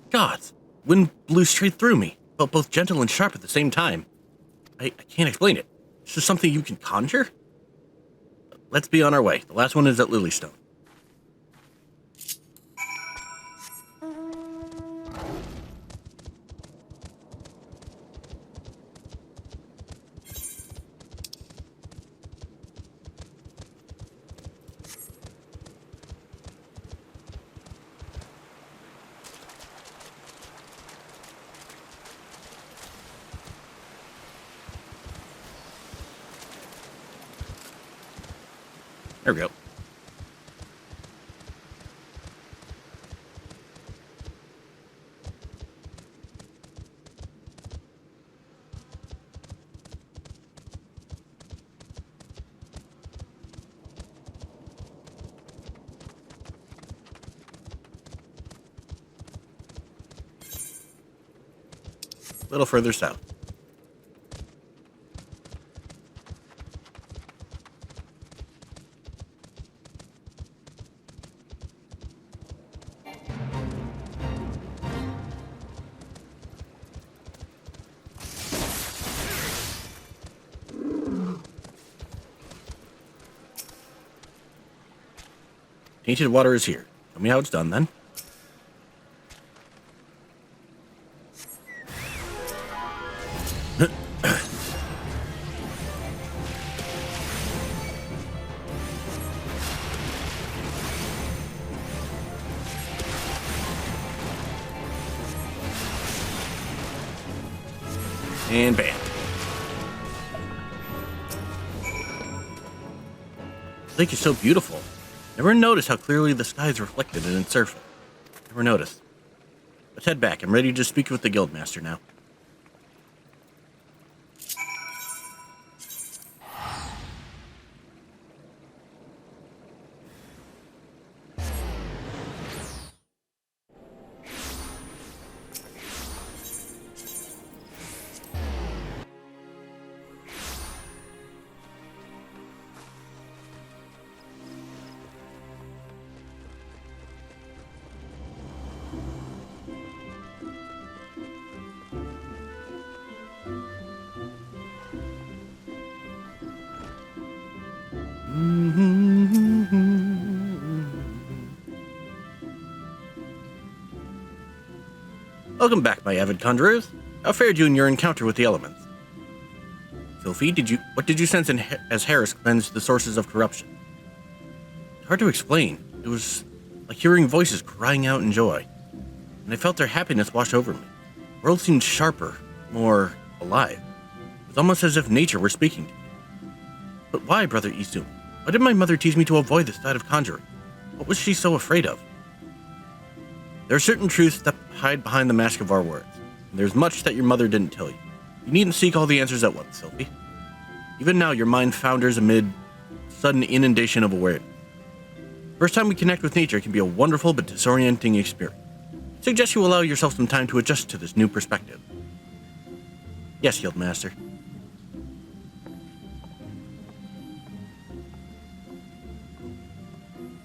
Gods, wind blew straight through me. Felt both gentle and sharp at the same time. I can't explain it. Is this something you can conjure? Let's be on our way. The last one is at Lilystone. There we go. A little further south. Tainted water is here. Tell me how it's done, then. And bam. The lake is so beautiful. Never noticed how clearly the sky is reflected in its surface. Never noticed. Let's head back. I'm ready to speak with the Guildmaster now. Welcome back, my avid conjurers. How fared you in your encounter with the elements? Sophie, what did you sense as Harris cleansed the sources of corruption? It's hard to explain. It was like hearing voices crying out in joy, and I felt their happiness wash over me. The world seemed sharper, more alive. It was almost as if nature were speaking to me. But why, Brother Isum? Why did my mother teach me to avoid the side of conjuring? What was she so afraid of? There are certain truths that hide behind the mask of our words, and there's much that your mother didn't tell you. You needn't seek all the answers at once, Sylvie. Even now, your mind founders amid sudden inundation of awareness. First time we connect with nature can be a wonderful but disorienting experience. I suggest you allow yourself some time to adjust to this new perspective. Yes, Guildmaster.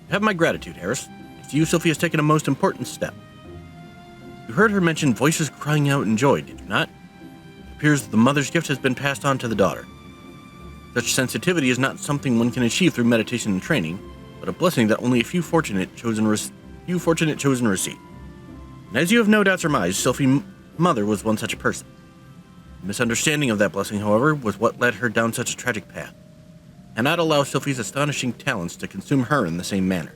Have my gratitude, Harris. To you, Sylvie has taken a most important step. You heard her mention voices crying out in joy, did you not? It appears that the mother's gift has been passed on to the daughter. Such sensitivity is not something one can achieve through meditation and training, but a blessing that only a few fortunate chosen receive. And as you have no doubt surmised, Sylvie's mother was one such a person. The misunderstanding of that blessing, however, was what led her down such a tragic path. Cannot allow Sylvie's astonishing talents to consume her in the same manner.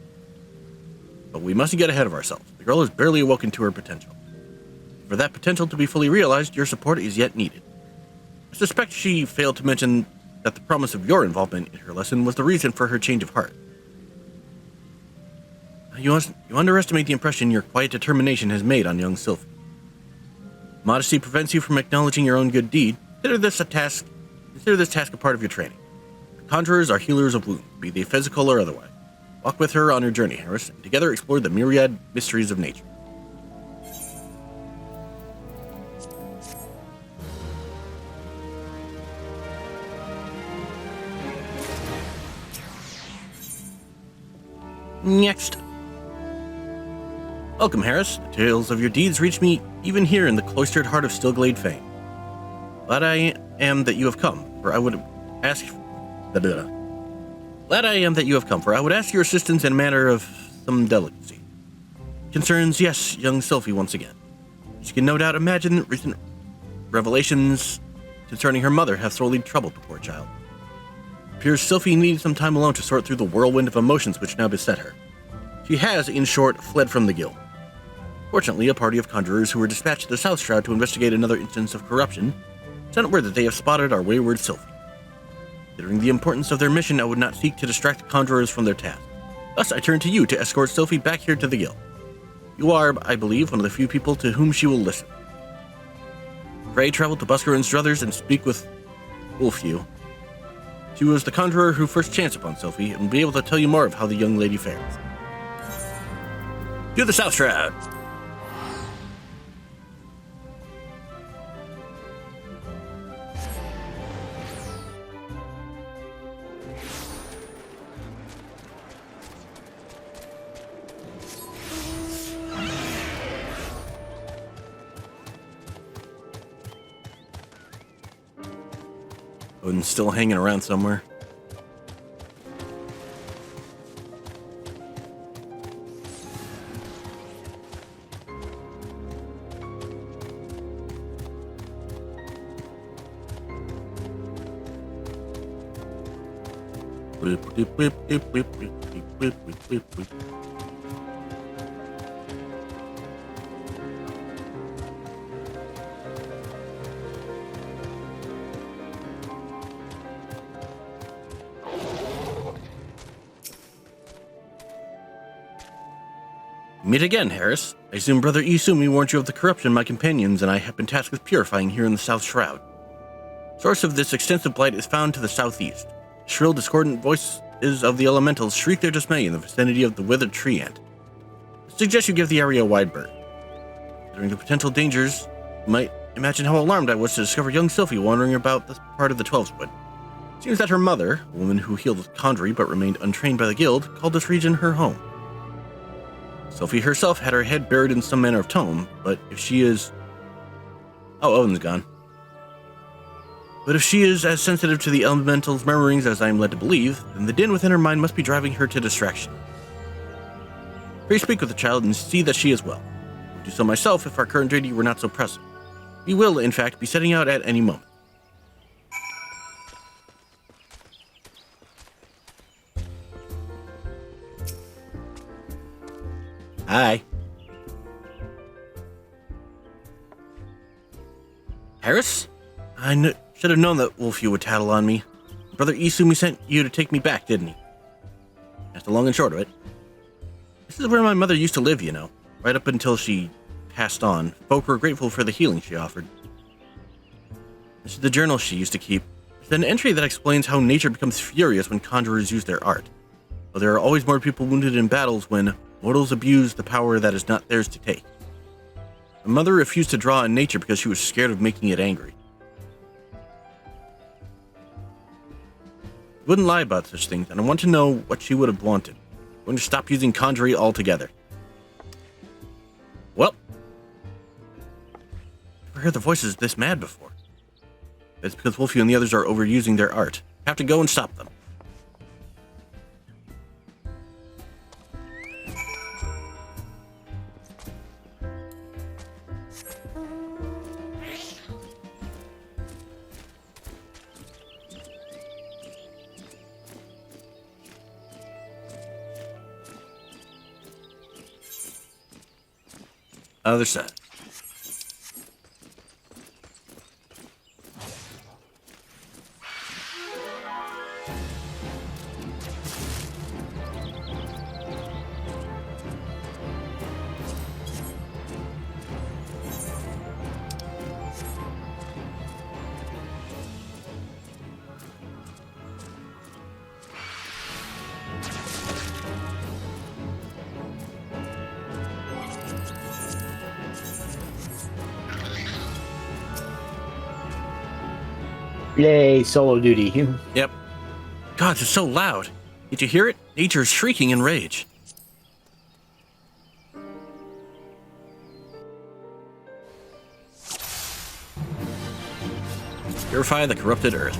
But we mustn't get ahead of ourselves. The girl has barely awoken to her potential. For that potential to be fully realized, your support is yet needed. I suspect she failed to mention that the promise of your involvement in her lesson was the reason for her change of heart. You underestimate the impression your quiet determination has made on young Sylvie. Modesty prevents you from acknowledging your own good deed. Consider this task a part of your training. Conjurers are healers of wounds, be they physical or otherwise. Walk with her on her journey, Harris, and together explore the myriad mysteries of nature. Next. Welcome, Harris. The tales of your deeds reach me even here in the cloistered heart of Stillglade Fane. Glad I am that you have come, for I would ask your assistance in a matter of some delicacy. Concerns, yes, young Sylvie once again. She can no doubt imagine that recent revelations concerning her mother have sorely troubled the poor child. It appears Sylvie needed some time alone to sort through the whirlwind of emotions which now beset her. She has, in short, fled from the guild. Fortunately, a party of conjurers who were dispatched to the South Shroud to investigate another instance of corruption sent word that they have spotted our wayward Sylvie. Considering the importance of their mission, I would not seek to distract the conjurers from their task. Thus, I turn to you to escort Sylvie back here to the guild. You are, I believe, one of the few people to whom she will listen. Pray travel to Busker and Struthers and speak with Wolfew. She was the conjurer who first chanced upon Sylvie and will be able to tell you more of how the young lady fares. To the South Shroud! Odin's still hanging around somewhere. Meet again, Harris. I assume Brother Isumi warned you of the corruption my companions and I have been tasked with purifying here in the South Shroud. Source of this extensive blight is found to the southeast. Shrill, discordant voices of the elementals shriek their dismay in the vicinity of the withered tree ant. I suggest you give the area a wide berth. Considering the potential dangers, you might imagine how alarmed I was to discover young Sylvie wandering about this part of the Twelveswood. It seems that her mother, a woman who healed with conjury but remained untrained by the guild, called this region her home. Sylvie herself had her head buried in some manner of tome, but if she is... Oh, Owen's gone. But if she is as sensitive to the elemental's murmurings as I am led to believe, then the din within her mind must be driving her to distraction. Pray speak with the child and see that she is well. I would do so myself if our current duty were not so pressing. We will, in fact, be setting out at any moment. Hi. Harris? I should have known that Wolfew would tattle on me. Brother Isumi sent you to take me back, didn't he? That's the long and short of it. This is where my mother used to live, you know. Right up until she passed on. Folk were grateful for the healing she offered. This is the journal she used to keep. It's an entry that explains how nature becomes furious when conjurers use their art. But there are always more people wounded in battles when mortals abuse the power that is not theirs to take. My mother refused to draw in nature because she was scared of making it angry. She wouldn't lie about such things, and I want to know what she would have wanted. going to stop using Conjurer altogether. Well, never heard the voices this mad before. It's because Wolfie and the others are overusing their art. Have to go and stop them. Other side. Yay, solo duty. Yep. God, it's so loud. Did you hear it? Nature is shrieking in rage. Purify the corrupted earth.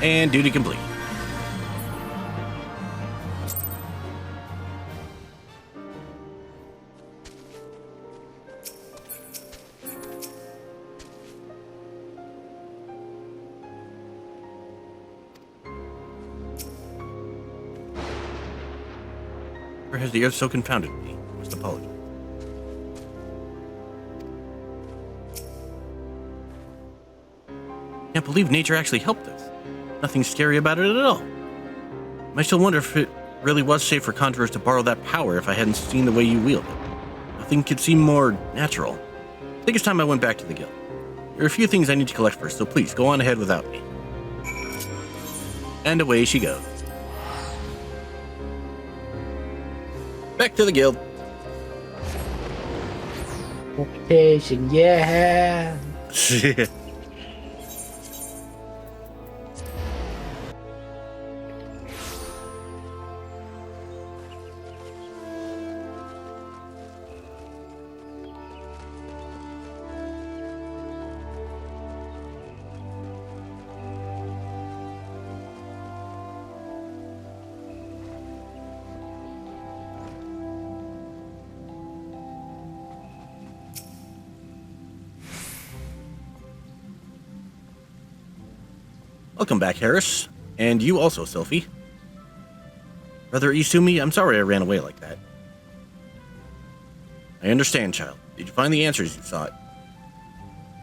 And duty complete. Or has the earth so confounded me? I must apologize. Can't believe nature actually helped us. Nothing scary about it at all. I still wonder if it really was safe for conjurers to borrow that power if I hadn't seen the way you wield it. Nothing could seem more natural. I think it's time I went back to the guild. There are a few things I need to collect first, so please go on ahead without me. And away she goes. Back to the guild. Reputation, yeah. Welcome back, Harris. And you also, Sylphie. Brother Isumi, I'm sorry I ran away like that. I understand, child. Did you find the answers you sought?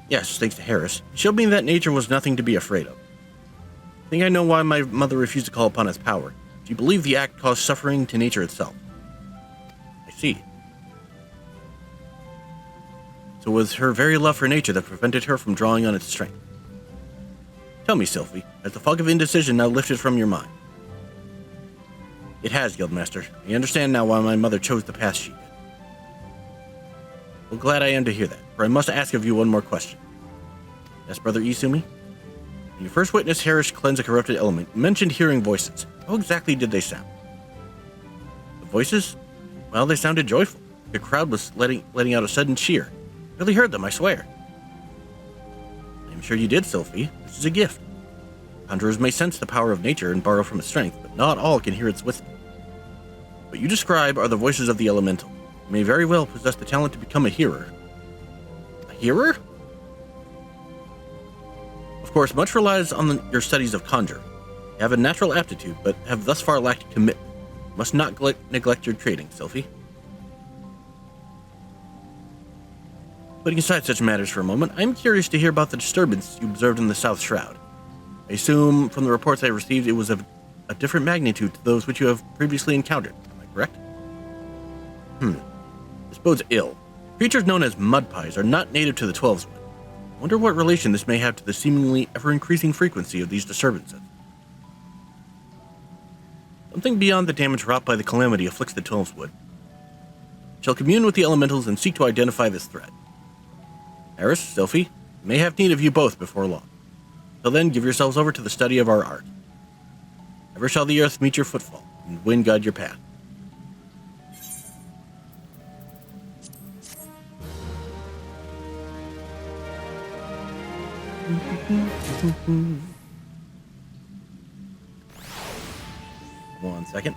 Yes, thanks to Harris. He showed me that nature was nothing to be afraid of. I think I know why my mother refused to call upon its power. She believed the act caused suffering to nature itself. I see. So it was her very love for nature that prevented her from drawing on its strength. Tell me, Sylphie, has the fog of indecision now lifted from your mind? It has, Guildmaster. I understand now why my mother chose the path she did. Well, glad I am to hear that, for I must ask of you one more question. Yes, Brother Isumi? When you first witnessed Harris cleanse a corrupted element, you mentioned hearing voices. How exactly did they sound? The voices? Well, they sounded joyful. The crowd was letting out a sudden cheer. I really heard them, I swear. I'm sure you did, Sylphie. This is a gift. Conjurers may sense the power of nature and borrow from its strength, but not all can hear its wisdom. What you describe are the voices of the elemental. You may very well possess the talent to become a hearer. A hearer? Of course, much relies on your studies of Conjurer. You have a natural aptitude, but have thus far lacked commitment. You must not neglect your training, Sylphie. Putting aside such matters for a moment, I am curious to hear about the disturbance you observed in the South Shroud. I assume, from the reports I received, it was of a different magnitude to those which you have previously encountered. Am I correct? This bodes ill. Creatures known as mud pies are not native to the 12's wood. I wonder what relation this may have to the seemingly ever-increasing frequency of these disturbances. Something beyond the damage wrought by the calamity afflicts the 12's wood. I shall commune with the elementals and seek to identify this threat. Harris, Sylphie, may have need of you both before long. Till then, give yourselves over to the study of our art. Ever shall the earth meet your footfall, and wind guide your path. One second.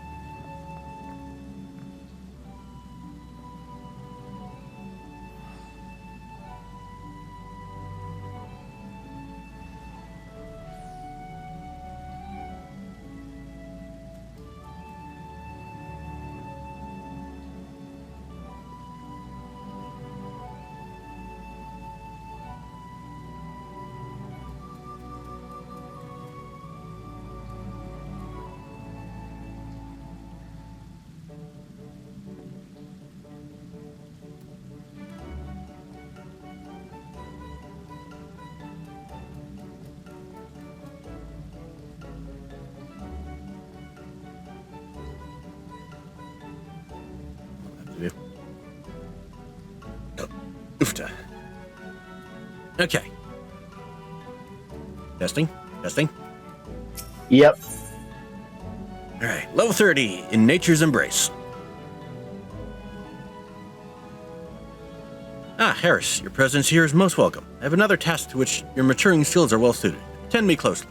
Oofta. Okay. Testing. Yep. Alright, level 30, in Nature's Embrace. Ah, Harris, your presence here is most welcome. I have another task to which your maturing skills are well suited. Attend me closely.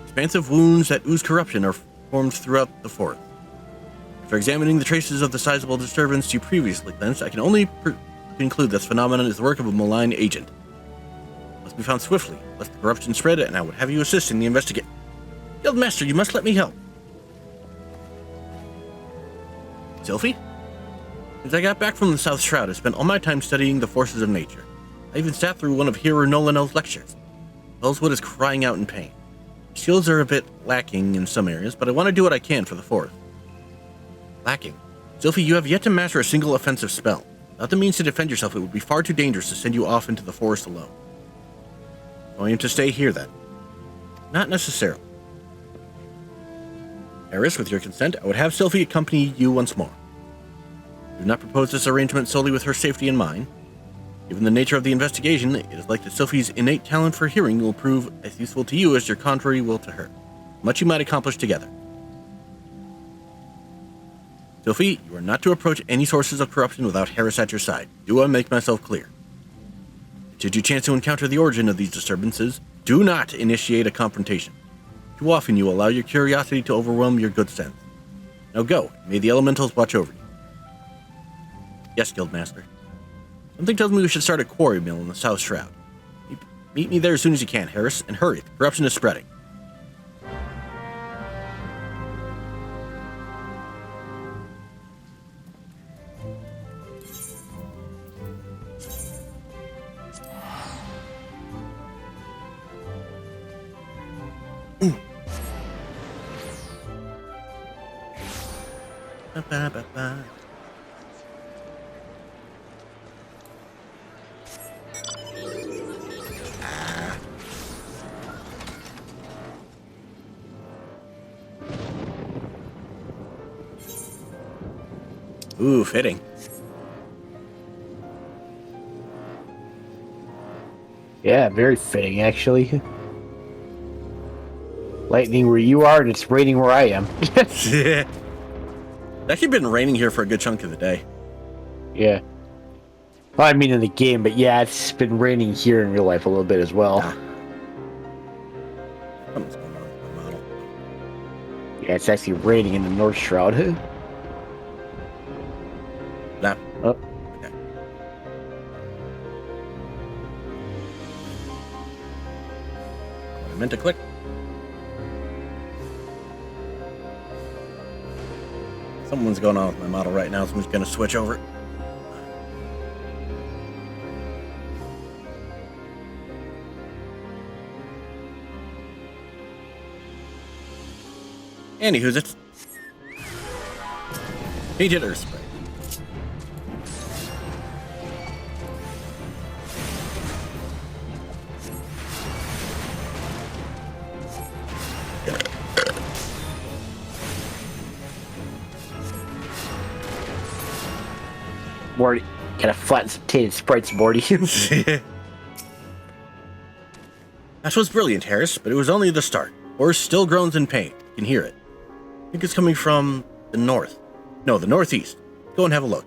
Expansive wounds that ooze corruption are formed throughout the forest. After examining the traces of the sizable disturbance you previously cleansed, I can only conclude this phenomenon is the work of a malign agent. It must be found swiftly, lest the corruption spread, and I would have you assist in the investigation. Guildmaster, you must let me help. Sylphie? Since I got back from the South Shroud, I spent all my time studying the forces of nature. I even sat through one of Hero Nolanel's lectures. Bellswood is crying out in pain. Shields are a bit lacking in some areas, but I want to do what I can for the forest. Lacking? Sylphie, you have yet to master a single offensive spell. Without the means to defend yourself, it would be far too dangerous to send you off into the forest alone. Going to stay here, then? Not necessarily. Eris, with your consent, I would have Sylphie accompany you once more. I do not propose this arrangement solely with her safety in mind. Given the nature of the investigation, it is likely that Sylphie's innate talent for hearing will prove as useful to you as your contrary will to her. Much you might accomplish together. Sylphie, you are not to approach any sources of corruption without Harris at your side. Do I make myself clear? Should you chance to encounter the origin of these disturbances, do not initiate a confrontation. Too often you allow your curiosity to overwhelm your good sense. Now go, may the elementals watch over you. Yes, Guildmaster. Something tells me we should start a quarry mill in the South Shroud. Meet me there as soon as you can, Harris, and hurry, the corruption is spreading. Ba-ba-ba-ba. Ooh, fitting. Yeah, very fitting, actually. Lightning where you are, and it's raining where I am. It's actually been raining here for a good chunk of the day. Yeah. Well, I mean in the game, but yeah, it's been raining here in real life a little bit as well. Something's going on with my model. Yeah, it's actually raining in the North Shroud. Oh. Okay. I meant to click. Something's going on with my model right now, so I'm just going to switch over. Anywho's it. Painted Earth Spray. Morty, gotta flatten some tainted sprites, Morty. That was brilliant, Harris, but it was only the start. Horse still groans in pain. You can hear it. I think it's coming from the north. No, the northeast. Go and have a look.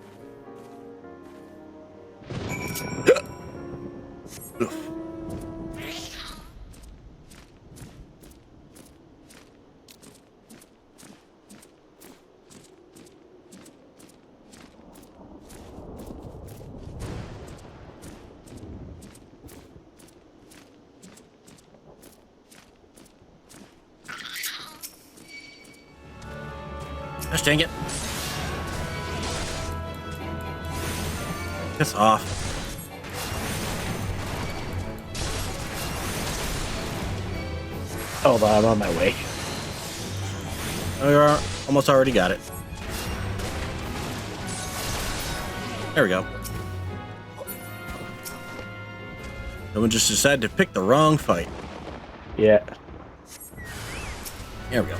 Gosh dang it. Piss off. Hold on, I'm on my way. Oh, you're almost already got it. There we go. Someone just decided to pick the wrong fight. Yeah. There we go.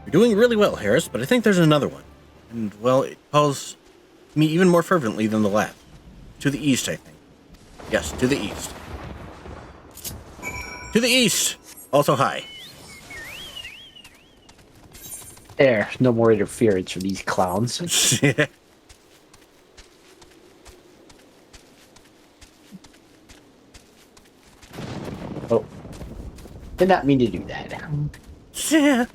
You're doing really well, Harris, but I think there's another one. And, well, it calls me even more fervently than the last. To the east, I think. Yes, to the east. To the east! Also, hi. There, no more interference from these clowns. Oh. Did not mean to do that. Yeah.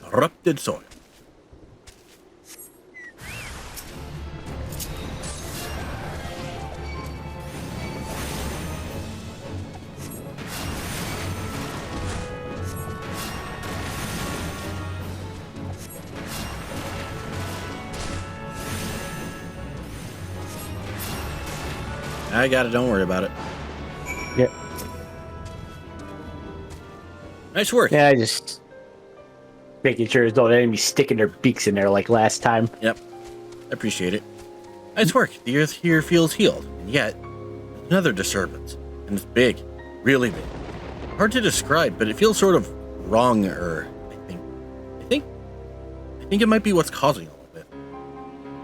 Corrupted soil. I got it, don't worry about it. Yeah. Nice work. Yeah, I just making sure there's no enemies sticking their beaks in there like last time. Yep. I appreciate it. Nice work. The earth here feels healed, and yet another disturbance. And it's big. Really big. Hard to describe, but it feels sort of wrong-er, I think it might be what's causing all of it.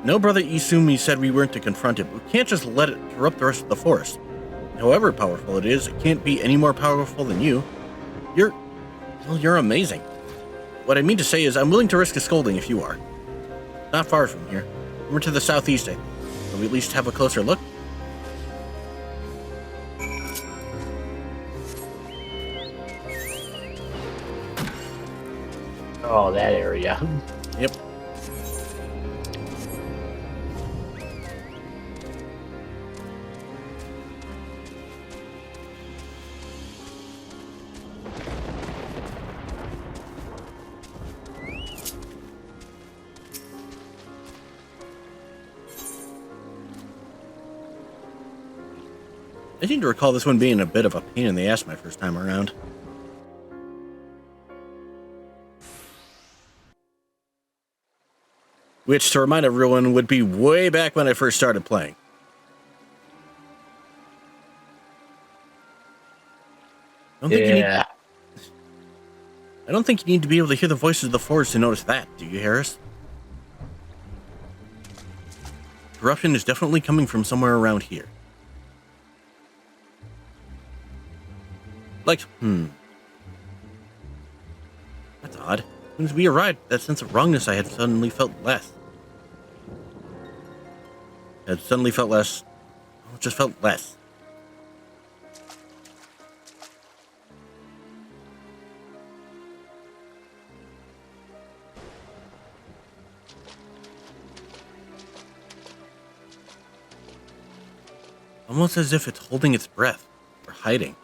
No, Brother Isumi said we weren't to confront it, but we can't just let it corrupt the rest of the forest. However powerful it is, it can't be any more powerful than you. You're amazing. What I mean to say is I'm willing to risk a scolding if you are. Not far from here. We're to the southeast, I think. Will we at least have a closer look? Oh, that area. Yep. I seem to recall this one being a bit of a pain in the ass my first time around. Which, to remind everyone, would be way back when I first started playing. I don't think you need to be able to hear the voices of the forest to notice that, do you, Harris? Corruption is definitely coming from somewhere around here. odd. As soon as we arrived, that sense of wrongness I had suddenly felt less. It just felt less. Almost as if it's holding its breath, or hiding.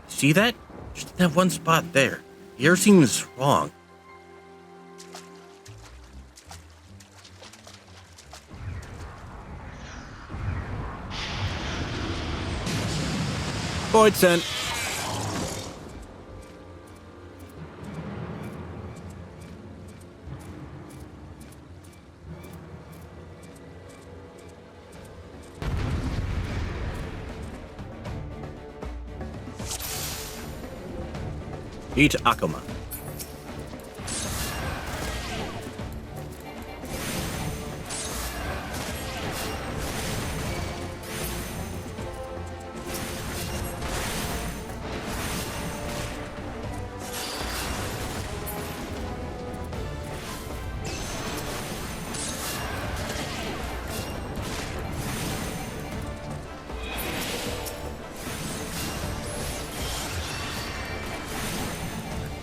See that? Just in that one spot there. The air seems wrong. Void sent. Eat Akuma.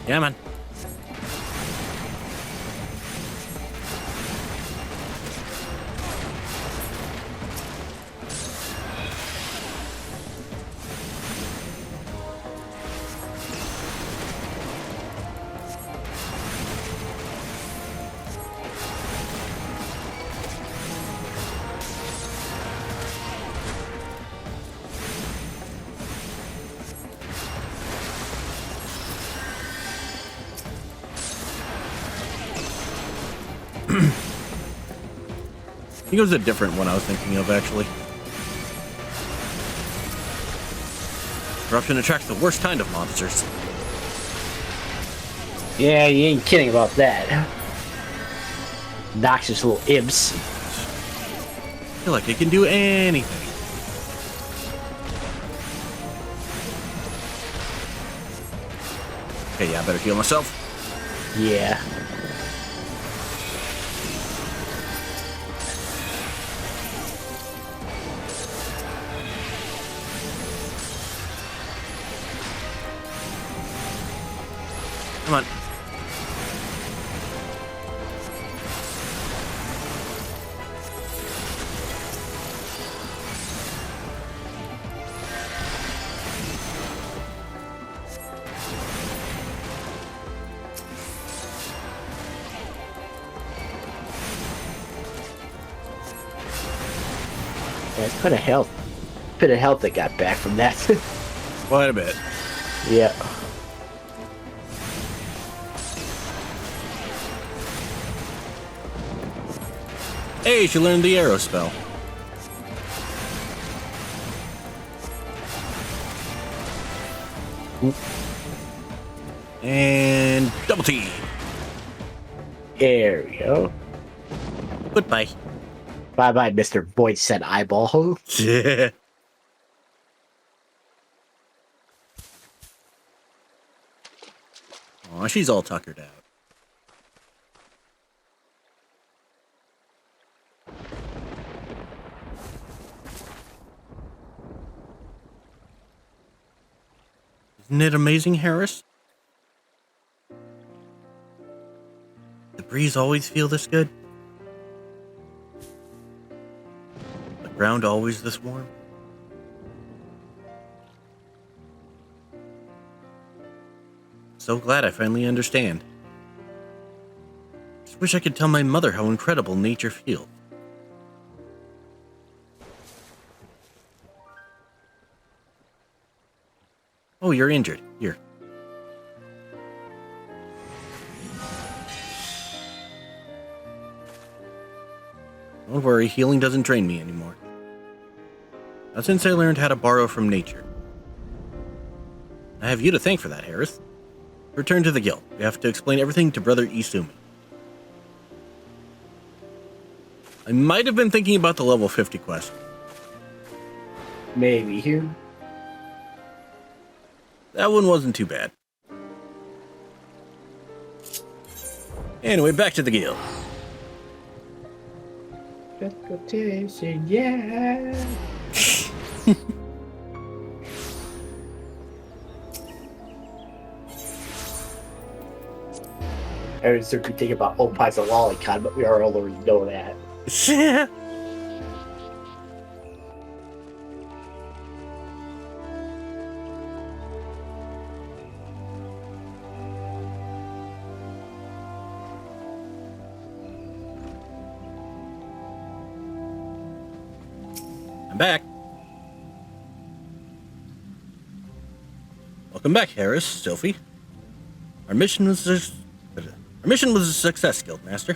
Yeah, man. I think it was a different one I was thinking of, actually. Corruption attracts the worst kind of monsters. Yeah, you ain't kidding about that. Noxious little imps. I feel like it can do anything. Okay, yeah, I better heal myself. Yeah. Come on. Yeah, it's quite a health. Bit of health that got back from that. Quite a bit. Yeah. Hey, she learned the arrow spell. Oop. And double T. There we go. Goodbye. Bye-bye, Mr. Void Set Eyeball. Yeah. Aw, she's all tuckered out. Isn't it amazing, Harris? The breeze always feel this good? The ground always this warm? So glad I finally understand. Just wish I could tell my mother how incredible nature feels. Oh, you're injured. Here. Don't worry, healing doesn't drain me anymore. Not since I learned how to borrow from nature. I have you to thank for that, Harris. Return to the guild. We have to explain everything to Brother Isumi. I might have been thinking about the level 50 quest. Maybe here. That one wasn't too bad. Anyway, back to the guild. Reputation, yeah. Everyone's certainly thinking about Opie's a lolicon, but we already know that. I'm back. Welcome back, Harris, Sophie. Our mission was a success, Guildmaster.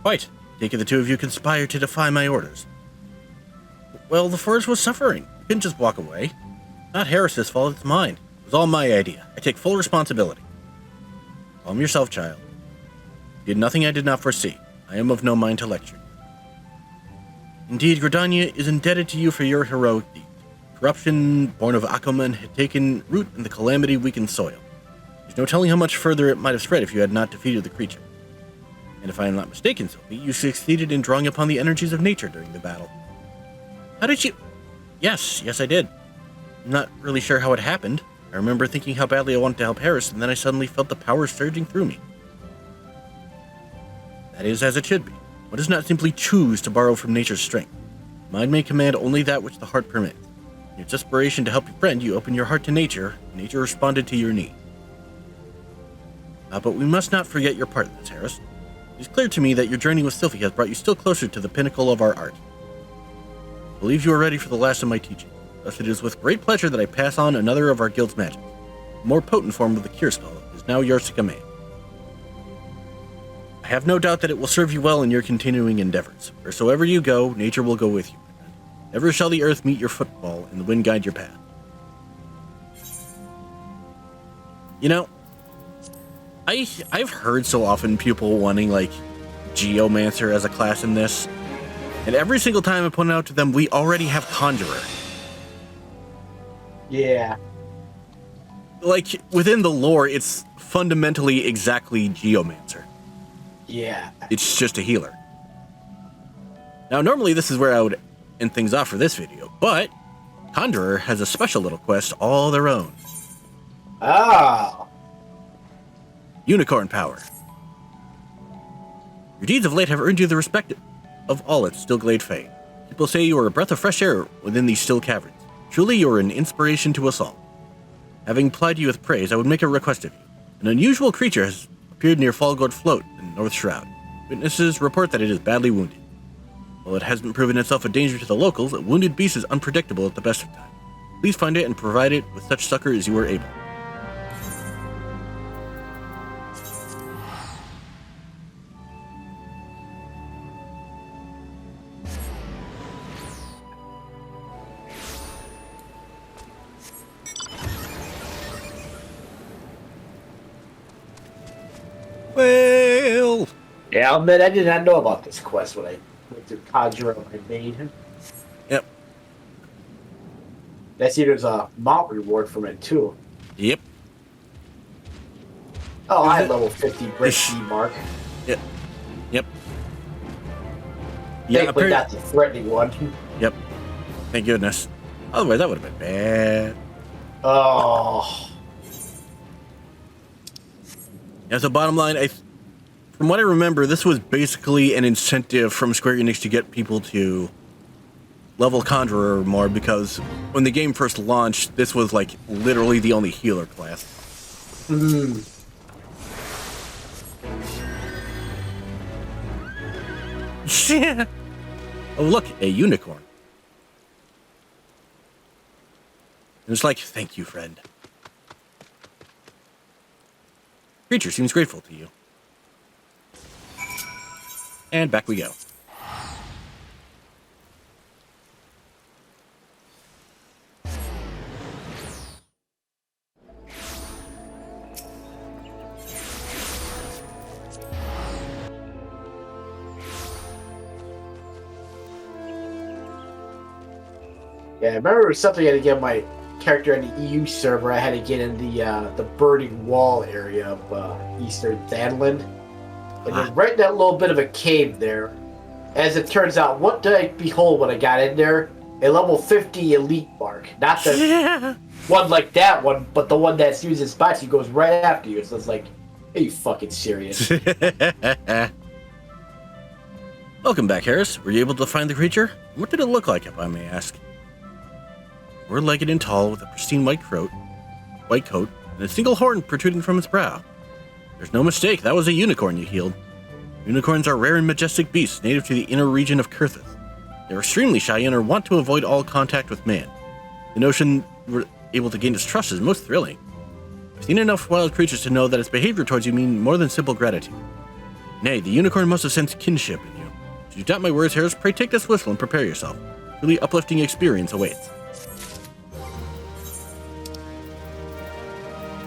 Quite. Take it the two of you conspired to defy my orders. Well, the forest was suffering. You couldn't just walk away. Not Harris's fault, it's mine. It was all my idea. I take full responsibility. Calm yourself, child. You did nothing I did not foresee. I am of no mind to lecture. Indeed, Gridania is indebted to you for your heroic deed. Corruption born of Akuman had taken root in the calamity-weakened soil. There's no telling how much further it might have spread if you had not defeated the creature. And if I am not mistaken, Sophie, you succeeded in drawing upon the energies of nature during the battle. How did you... Yes, I did. I'm not really sure how it happened. I remember thinking how badly I wanted to help Harris, and then I suddenly felt the power surging through me. That is as it should be. One does not simply choose to borrow from nature's strength. Mind may command only that which the heart permits. In its desperation to help your friend, you open your heart to nature, and nature responded to your need. But we must not forget your part in this, Harris. It is clear to me that your journey with Sylphie has brought you still closer to the pinnacle of our art. I believe you are ready for the last of my teaching. Thus it is with great pleasure that I pass on another of our guild's magic. A more potent form of the cure spell is now yours to command. I have no doubt that it will serve you well in your continuing endeavors. Wheresoever you go, nature will go with you. Never shall the earth meet your footfall, and the wind guide your path. You know, I've heard so often people wanting, like, Geomancer as a class in this, and every single time I point out to them, we already have Conjurer. Yeah. Like, within the lore, it's fundamentally exactly Geomancer. Yeah. It's just a healer. Now, normally this is where I would end things off for this video, but Conjurer has a special little quest all their own. Oh. Unicorn power. Your deeds of late have earned you the respect of all at Stillglade Fae. People say you are a breath of fresh air within these still caverns. Truly, you are an inspiration to us all. Having plied you with praise, I would make a request of you. An unusual creature has appeared near Fallgourd Float in North Shroud. Witnesses report that it is badly wounded. While it hasn't proven itself a danger to the locals, a wounded beast is unpredictable at the best of times. Please find it and provide it with such succor as you are able. Well, Yeah, I'll admit I did not know about this quest when I went to Conjurer on my main. yep, I see there's a mount reward from it too. yep, Oh, I Is had it- level 50 break Ish. D mark. yep. Yeah, Thankfully apparently, not the threatening one. yep. Thank goodness. Otherwise, that would have been bad. Oh. Yeah, so bottom line, from what I remember, this was basically an incentive from Square Enix to get people to level Conjurer more, because when the game first launched, this was like literally the only healer class. Mm. Yeah. Oh, look, a unicorn. And it's like, thank you, friend. Creature seems grateful to you. And back we go. Yeah, I remember it was something I had to get my character on the EU server. I had to get in the burning wall area of Eastern Thanland. And then right in that little bit of a cave there, as it turns out, what did I behold when I got in there? A level 50 elite mark. Not the one like that one, but the one that's using spots. He goes right after you. So it's like, are you fucking serious? Welcome back, Harris. Were you able to find the creature? What did it look like, if I may ask? Four-legged and tall, with a pristine white coat, and a single horn protruding from its brow. There's no mistake, that was a unicorn you healed. Unicorns are rare and majestic beasts native to the inner region of Kurthith. They're extremely shy and are wont to avoid all contact with man. The notion you were able to gain its trust is most thrilling. I've seen enough wild creatures to know that its behavior towards you mean more than simple gratitude. Nay, the unicorn must have sensed kinship in you. Should you doubt my words, Harris, pray take this whistle and prepare yourself. Truly uplifting experience awaits.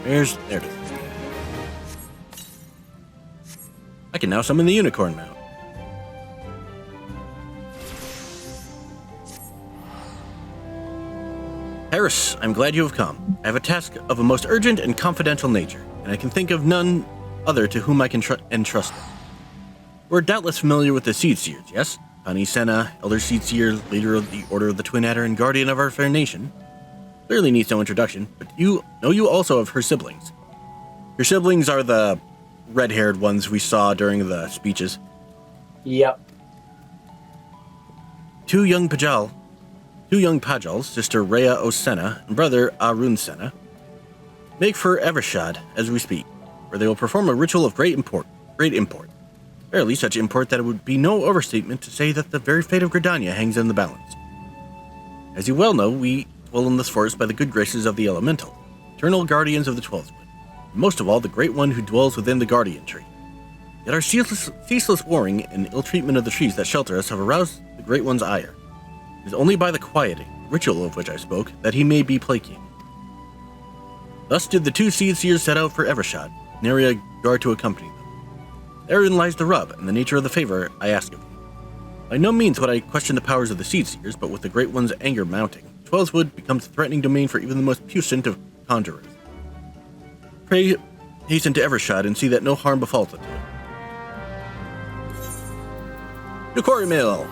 There it is. I can now summon the unicorn mount. Harris, I'm glad you have come. I have a task of a most urgent and confidential nature, and I can think of none other to whom I can entrust it. We're doubtless familiar with the Seed Seers, yes? Pani Senna, Elder Seed Seer, leader of the Order of the Twin Adder, and guardian of our fair nation. Clearly needs no introduction, but you also of her siblings. Your siblings are the red-haired ones we saw during the speeches. Yep. Two young Pajals, sister Rhea O'Senna and brother Arun Senna, make for Evershad as we speak, where they will perform a ritual of great import. Barely such import that it would be no overstatement to say that the very fate of Gridania hangs in the balance. As you well know, we dwell in this forest by the good graces of the Elemental, eternal guardians of the 12th Wood, and most of all the great one who dwells within the Guardian Tree. Yet our ceaseless warring and ill-treatment of the trees that shelter us have aroused the Great One's ire. It is only by the quieting, ritual of which I spoke, that he may be placated. Thus did the two Seed Seers set out for Evershad, nary a guard to accompany them. Therein lies the rub, and the nature of the favor I ask of you. By no means would I question the powers of the Seed Seers, but with the Great One's anger mounting, Twelvewood becomes a threatening domain for even the most puissant of conjurers. Pray hasten to Evershad and see that no harm befalls it. To Quarry Mill!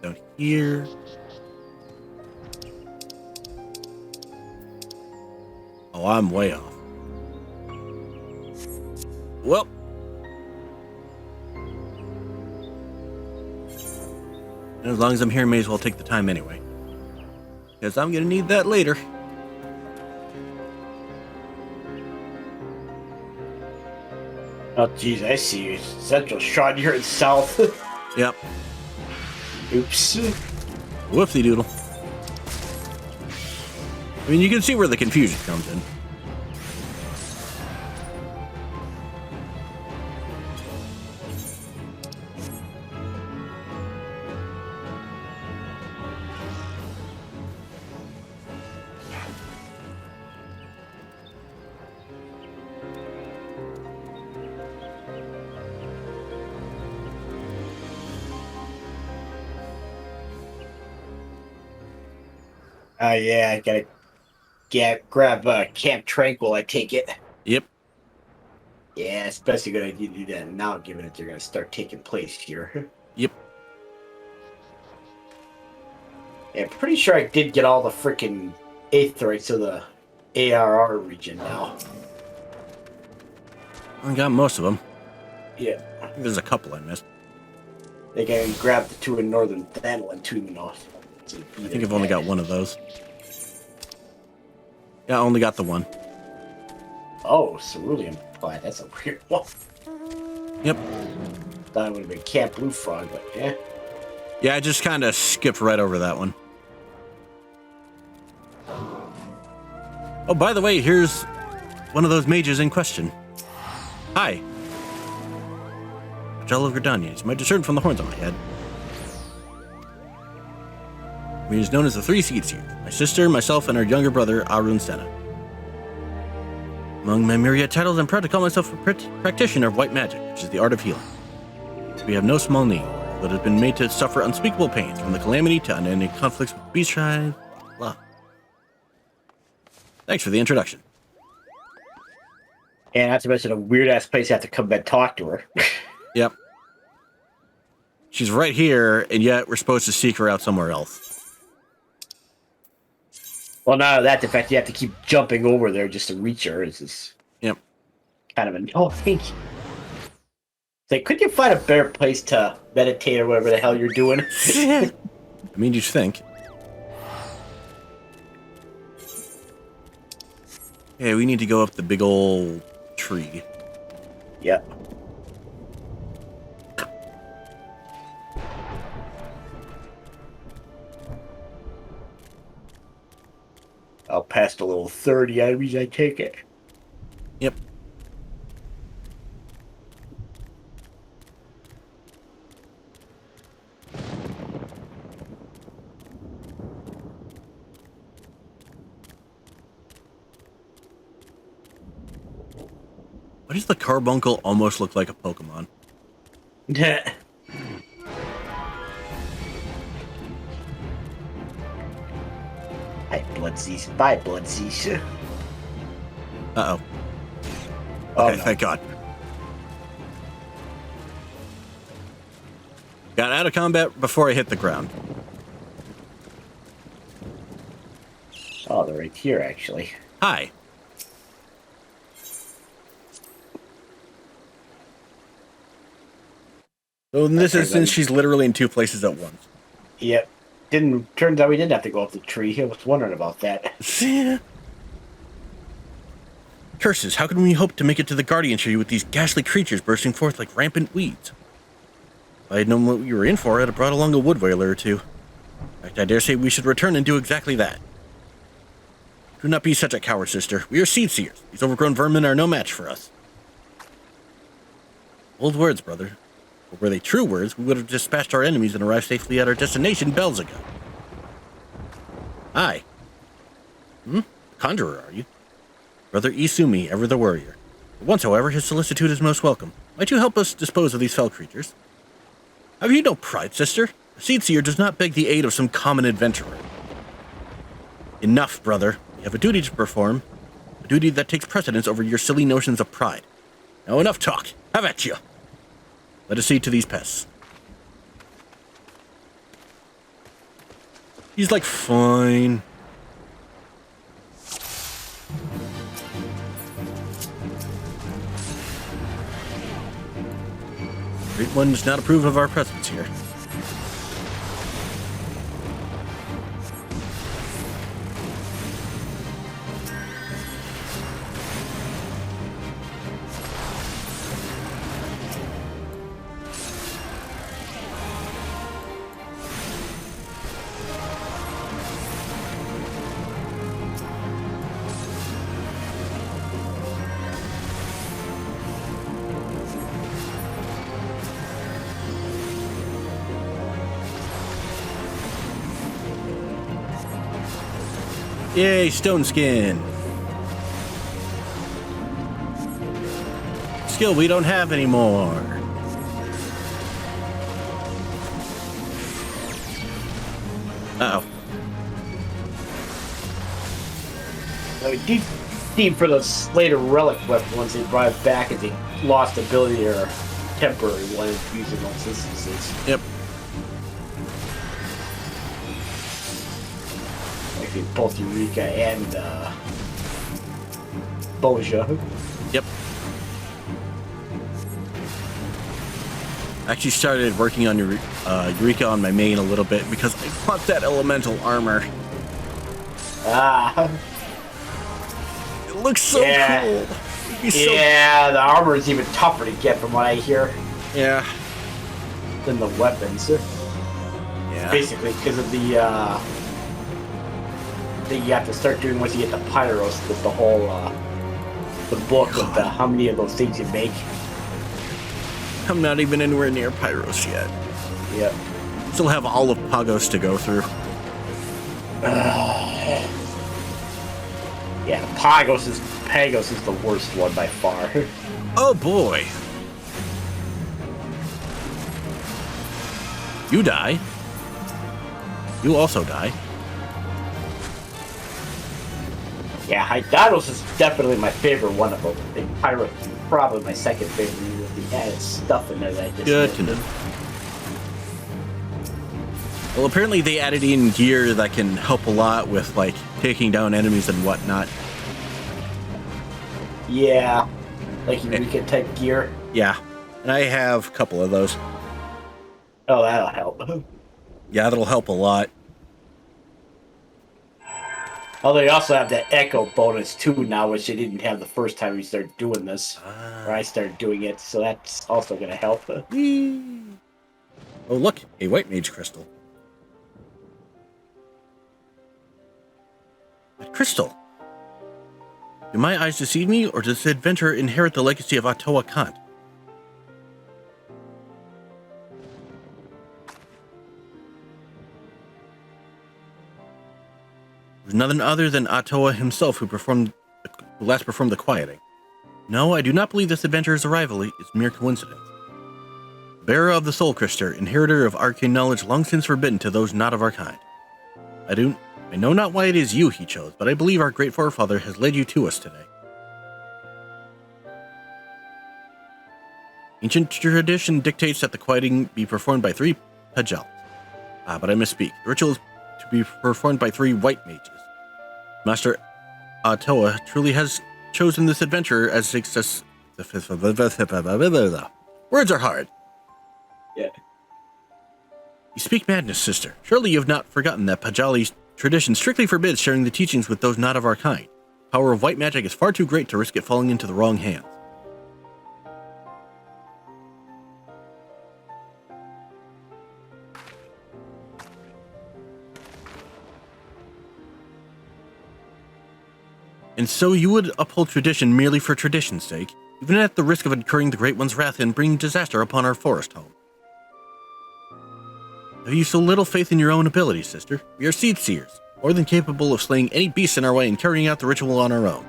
Down here. Oh, I'm way off. Well. And as long as I'm here, may as well take the time anyway. Because I'm gonna need that later. Oh, jeez, I see you. Central Shrine, you're in South. Yep. Oops. Whoopsie doodle. I mean, you can see where the confusion comes in. Yeah, I gotta grab Camp Tranquil, I take it. Yep. Yeah, especially good idea to do that now, given that they're gonna start taking place here. Yep. Yeah, I'm pretty sure I did get all the freaking Aetherites of the ARR region now. I got most of them. Yeah. I think there's a couple I missed. They can grab the two in Northern Thanland too, you know. I think I've only got one of those. Yeah, I only got the one. Oh, Cerulean. Boy, that's a weird one. Yep. Thought it would have been Camp Blue Frog, but yeah. Yeah, I just kind of skipped right over that one. Oh, by the way, here's one of those mages in question. Hi. Jello Gordania. He's my discern from the horns on my head. He is known as the Three Seeds here. My sister, myself, and our younger brother, Arun Senna. Among my myriad titles, I'm proud to call myself a practitioner of white magic, which is the art of healing. We have no small need, but have been made to suffer unspeakable pains, from the calamity to unending conflicts with beast tribes. Blah. Thanks for the introduction. And not to mention a weird-ass place you have to come and talk to her. Yep. She's right here, and yet we're supposed to seek her out somewhere else. Well, not that, the fact you have to keep jumping over there just to reach her is just Yep. kind of an... Oh, thank you. It's like, could you find a better place to meditate or whatever the hell you're doing? I mean, you'd think. Yeah, we need to go up the big old tree. Yep. I'll pass the little 30 items, I take it. Yep. Why does the carbuncle almost look like a Pokemon? Bye, Bloodseas. Uh-oh. Oh, Okay, no. thank God. Got out of combat before I hit the ground. Oh, they're right here, actually. Hi. So in this Okay, instance, then. she's literally in two places at once. Yep. Turns out we didn't have to go up the tree. I was wondering about that. Curses, how can we hope to make it to the Guardian tree with these ghastly creatures bursting forth like rampant weeds? If I had known what we were in for, I'd have brought along a wood whaler or two. In fact, I dare say we should return and do exactly that. Do not be such a coward, sister. We are seed seers. These overgrown vermin are no match for us. Old words, brother. But were they true words, we would have dispatched our enemies and arrived safely at our destination bells ago. Aye. Conjurer, are you? Brother Isumi, ever the warrior. But once, however, his solicitude is most welcome. Might you help us dispose of these fell creatures? Have you no pride, sister? A seed seer does not beg the aid of some common adventurer. Enough, brother. We have a duty to perform. A duty that takes precedence over your silly notions of pride. Now enough talk. Have at you. Let us see to these pests. He's like, fine. Great One does not approve of our presence here. Yay, stone skin. Skill we don't have anymore. Uh-oh. So we did need for those later relic weapon once they brought it back and they lost ability or temporary one using those instances. Yep. Actually, both Eureka and Boja. Yep. Actually started working on Eureka on my main a little bit because I want that elemental armor. Ah. It looks so Yeah. cool. It'd be so Yeah, the armor is even tougher to get from what I hear Yeah. than the weapons. Yeah. Basically, because of the thing you have to start doing once you get the Pyros with the whole the book of how many of those things you make. I'm not even anywhere near Pyros yet. Yep. Still have all of Pagos to go through. Yeah, Pagos is the worst one by far. Oh boy. You die. You also die. Yeah, Hydanos is definitely my favorite one of them. And Pyro is probably my second favorite with the added stuff in there that I just Good to know. Well, apparently they added in gear that can help a lot with, like, taking down enemies and whatnot. Yeah. Like Eureka type gear. Yeah. And I have a couple of those. Oh, that'll help. Yeah, that'll help a lot. Although you also have that echo bonus too now, which they didn't have the first time we started doing this. Or I started doing it, so that's also going to help. Whee. Oh, look, a white mage crystal. That crystal. Do my eyes deceive me, or does the adventurer inherit the legacy of Ottawa Kant? It was nothing other than Ottawa himself who last performed the quieting. No, I do not believe this adventurer's arrival is mere coincidence. Bearer of the Soul Crystal, inheritor of arcane knowledge long since forbidden to those not of our kind. I know not why it is you he chose, but I believe our great forefather has led you to us today. Ancient tradition dictates that the quieting be performed by 3 Pajals. But I misspeak. The ritual is to be performed by 3 white mages. Master Ottawa truly has chosen this adventurer as success. Words are hard. Yeah. You speak madness, sister. Surely you have not forgotten that Pajali's tradition strictly forbids sharing the teachings with those not of our kind. The power of white magic is far too great to risk it falling into the wrong hands. And so you would uphold tradition merely for tradition's sake, even at the risk of incurring the Great One's wrath and bringing disaster upon our forest home. Have you so little faith in your own abilities, sister? We are seed seers, more than capable of slaying any beast in our way and carrying out the ritual on our own.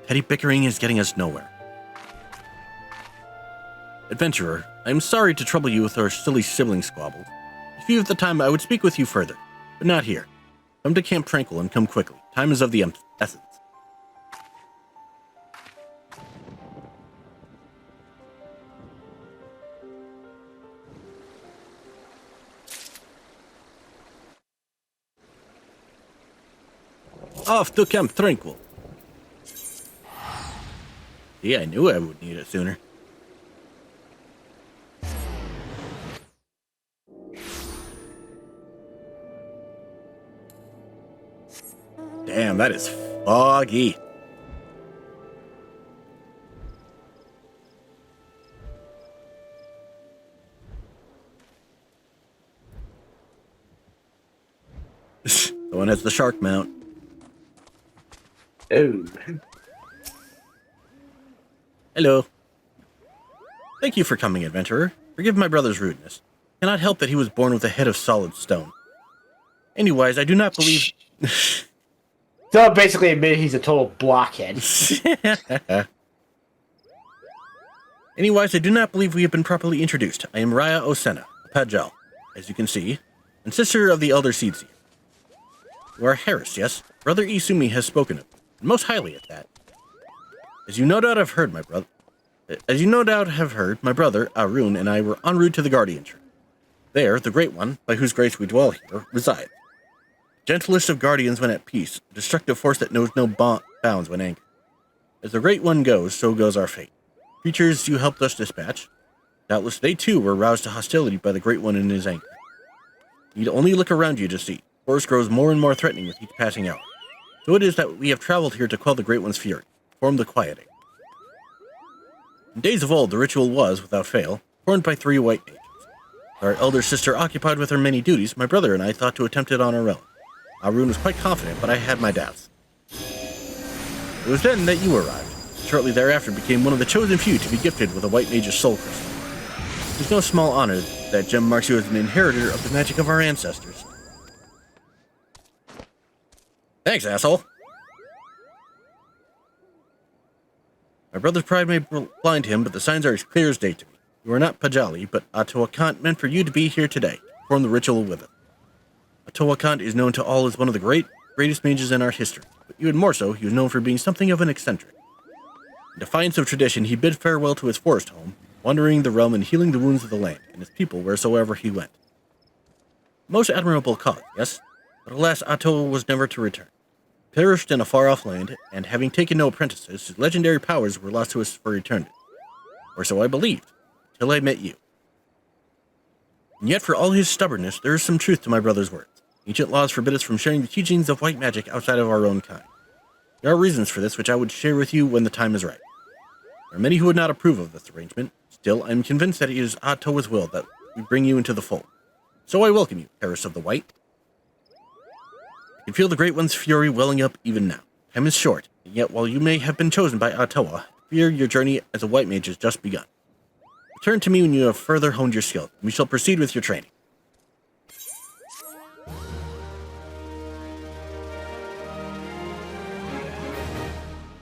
Petty bickering is getting us nowhere. Adventurer, I am sorry to trouble you with our silly sibling squabbles. If you have the time, I would speak with you further, but not here. Come to Camp Tranquil and come quickly. Time is of the essence. Off to Camp Tranquil. Yeah, I knew I would need it sooner. Damn, that is foggy. The one has the shark mount. Oh. Hello. Thank you for coming, adventurer. Forgive my brother's rudeness. Cannot help that he was born with a head of solid stone. Anyways, I do not believe... So basically admit he's a total blockhead. Anyways, I do not believe we have been properly introduced. I am Raya Osena, a Pajal, as you can see, and sister of the Elder Seedseer. You are Harris, yes? Brother Isumi has spoken of you, and most highly at that. As you no doubt have heard, my brother, Arun, and I were en route to the Guardian Tree. There, the Great One, by whose grace we dwell here, resides. Gentlest of guardians when at peace, a destructive force that knows no bounds when angered. As the Great One goes, so goes our fate. Creatures you helped us dispatch, doubtless they too were roused to hostility by the Great One in his anger. You need only look around you to see. The forest grows more and more threatening with each passing hour. So it is that we have traveled here to quell the Great One's fury, perform the quieting. In days of old, the ritual was, without fail, performed by 3 white mages. Our elder sister occupied with her many duties, my brother and I thought to attempt it on our own. Arun was quite confident, but I had my doubts. It was then that you arrived. Shortly thereafter became one of the chosen few to be gifted with a White Mage's soul crystal. It is no small honor that gem marks you as an inheritor of the magic of our ancestors. Thanks, asshole. My brother's pride may blind him, but the signs are as clear as day to me. You are not Pajali, but Atawakant meant for you to be here today, to perform the ritual with it. Atawakant is known to all as one of the greatest mages in our history, but even more so, he was known for being something of an eccentric. In defiance of tradition, he bid farewell to his forest home, wandering the realm and healing the wounds of the land, and his people wheresoever he went. Most admirable cause, yes, but alas, Atawa was never to return. Perished in a far-off land, and having taken no apprentices, his legendary powers were lost to us for eternity. Or so I believed, till I met you. And yet, for all his stubbornness, there is some truth to my brother's words. Ancient laws forbid us from sharing the teachings of white magic outside of our own kind. There are reasons for this which I would share with you when the time is right. There are many who would not approve of this arrangement. Still, I am convinced that it is Atawa's will that we bring you into the fold. So I welcome you, Heiress of the White. I can feel the Great One's fury welling up even now. Time is short, and yet while you may have been chosen by Atawa, I fear your journey as a white mage has just begun. Return to me when you have further honed your skill, and we shall proceed with your training.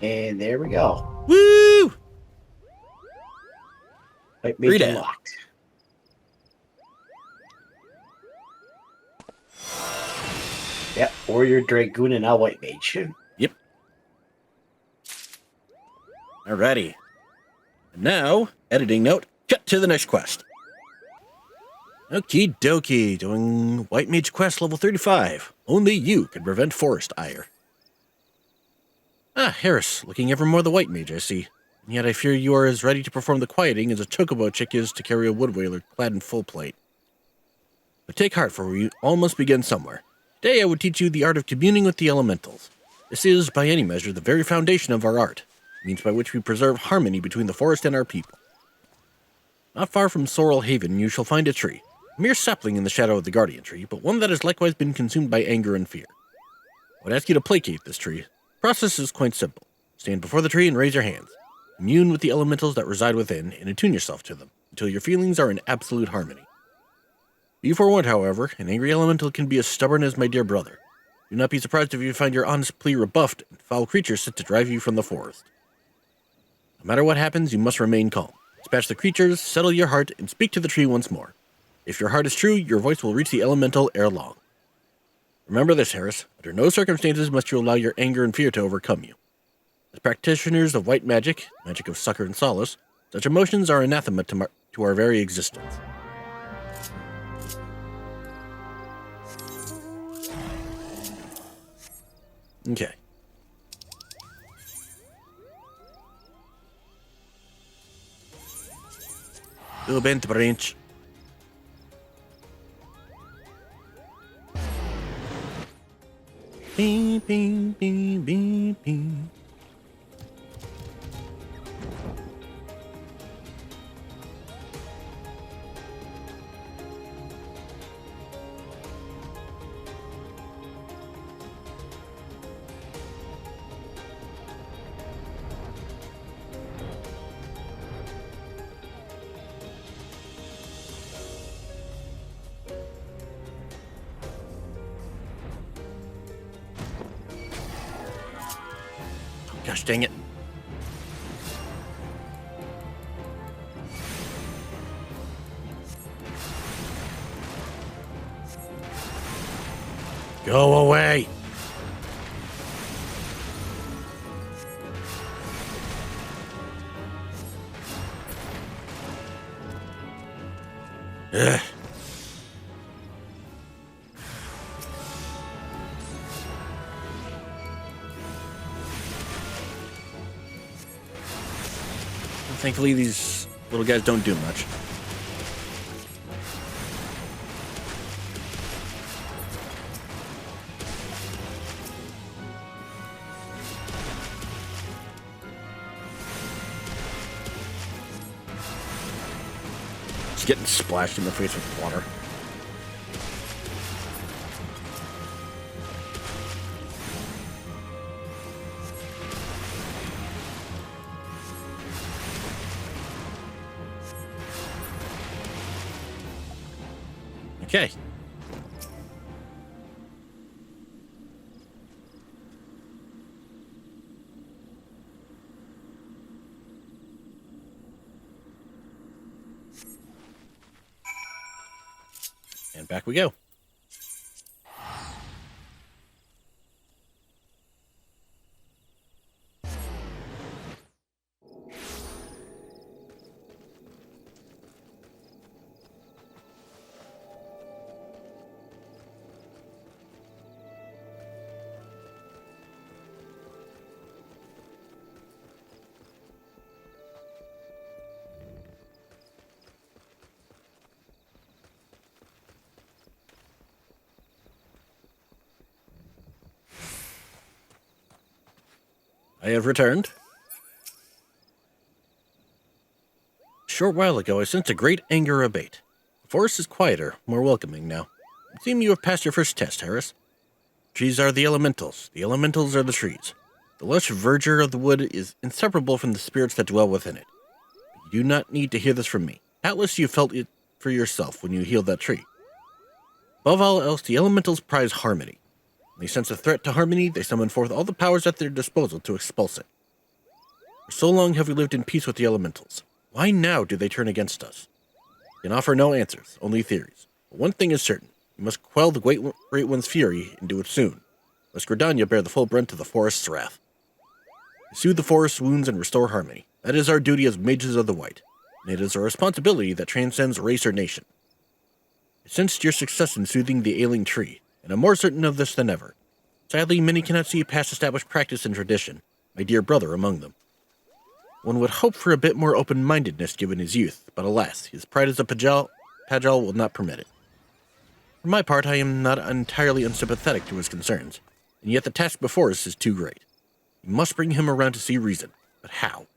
And there we go. Woo! White Mage unlocked. Yep, Warrior Dragoon and now White Mage. Yep. Alrighty. And now, editing note, cut to the next quest. Okie dokie, doing White Mage quest level 35. Only you can prevent forest ire. Ah, Harris, looking ever more the White Mage, I see. And yet I fear you are as ready to perform the quieting as a chocobo chick is to carry a wood whaler clad in full plate. But take heart, for we all must begin somewhere. Today I would teach you the art of communing with the elementals. This is, by any measure, the very foundation of our art, means by which we preserve harmony between the forest and our people. Not far from Sorrel Haven you shall find a tree, a mere sapling in the shadow of the guardian tree, but one that has likewise been consumed by anger and fear. I would ask you to placate this tree. The process is quite simple. Stand before the tree and raise your hands. Commune with the elementals that reside within and attune yourself to them until your feelings are in absolute harmony. Be forewarned, however, an angry elemental can be as stubborn as my dear brother. Do not be surprised if you find your honest plea rebuffed and foul creatures set to drive you from the forest. No matter what happens, you must remain calm. Dispatch the creatures, settle your heart, and speak to the tree once more. If your heart is true, your voice will reach the elemental ere long. Remember this, Harris. Under no circumstances must you allow your anger and fear to overcome you. As practitioners of white magic, magic of succor and solace, such emotions are anathema to our very existence. Okay. Do bent branch. Bing, bing, bing, bing, bing. Gosh dang it. Go away. Ugh. Thankfully, these little guys don't do much. Just getting splashed in the face with water. Okay. And back we go. I have returned. A short while ago, I sensed a great anger abate. The forest is quieter, more welcoming now. It seems you have passed your first test, Harris. Trees are the elementals. The elementals are the trees. The lush verdure of the wood is inseparable from the spirits that dwell within it. You do not need to hear this from me. Doubtless you felt it for yourself when you healed that tree. Above all else, the elementals prize harmony. When they sense a threat to harmony, they summon forth all the powers at their disposal to expulse it. For so long have we lived in peace with the elementals. Why now do they turn against us? We can offer no answers, only theories. But one thing is certain. We must quell the Great One's fury, and do it soon, lest Gridania bear the full brunt of the forest's wrath. To soothe the forest's wounds and restore harmony. That is our duty as mages of the white, and it is a responsibility that transcends race or nation. I sensed your success in soothing the ailing tree, and I'm more certain of this than ever. Sadly, many cannot see past established practice and tradition, my dear brother among them. One would hope for a bit more open-mindedness given his youth, but alas, his pride as a Pajal will not permit it. For my part, I am not entirely unsympathetic to his concerns, and yet the task before us is too great. We must bring him around to see reason, but how?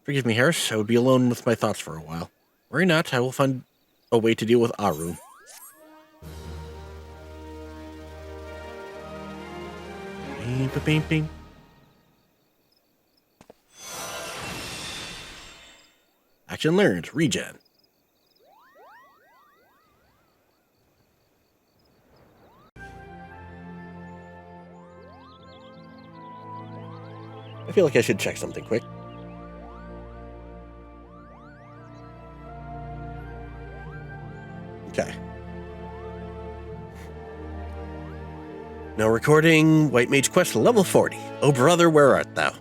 Forgive me, Harris, I would be alone with my thoughts for a while. Worry not, I will find a way to deal with Aru. Bing, bing, bing. Action learned. Regen. I feel like I should check something quick. Okay. Now recording White Mage Quest level 40. Oh brother, where art thou?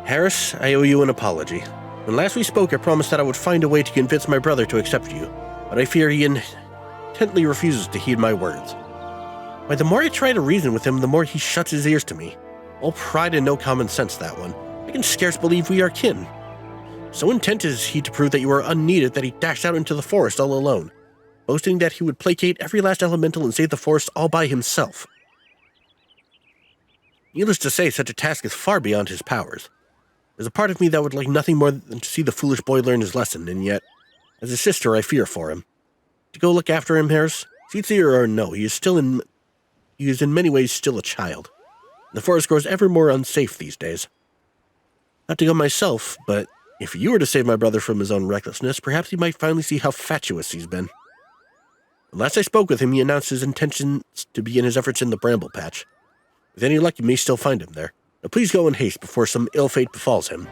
Harris, I owe you an apology. When last we spoke, I promised that I would find a way to convince my brother to accept you, but I fear he intently refuses to heed my words. Why, the more I try to reason with him, the more he shuts his ears to me. All pride and no common sense, that one. I can scarce believe we are kin. So intent is he to prove that you are unneeded that he dashed out into the forest all alone, boasting that he would placate every last elemental and save the forest all by himself. Needless to say, such a task is far beyond his powers. There's a part of me that would like nothing more than to see the foolish boy learn his lesson, and yet, as a sister, I fear for him. To go look after him, Harris? Sincere or no, he is in many ways still a child. The forest grows ever more unsafe these days. Not to go myself, but if you were to save my brother from his own recklessness, perhaps he might finally see how fatuous he's been. When last I spoke with him, he announced his intentions to begin his efforts in the bramble patch. With any luck, you may still find him there. Now please go in haste before some ill fate befalls him.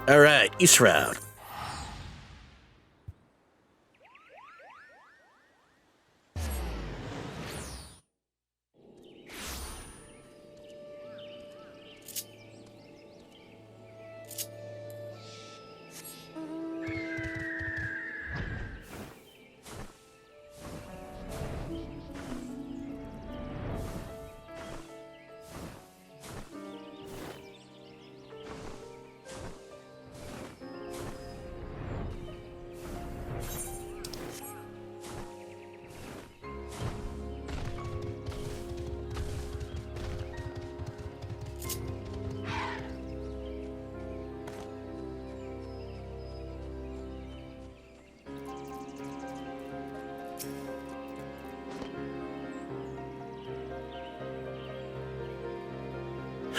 Alright, East Round.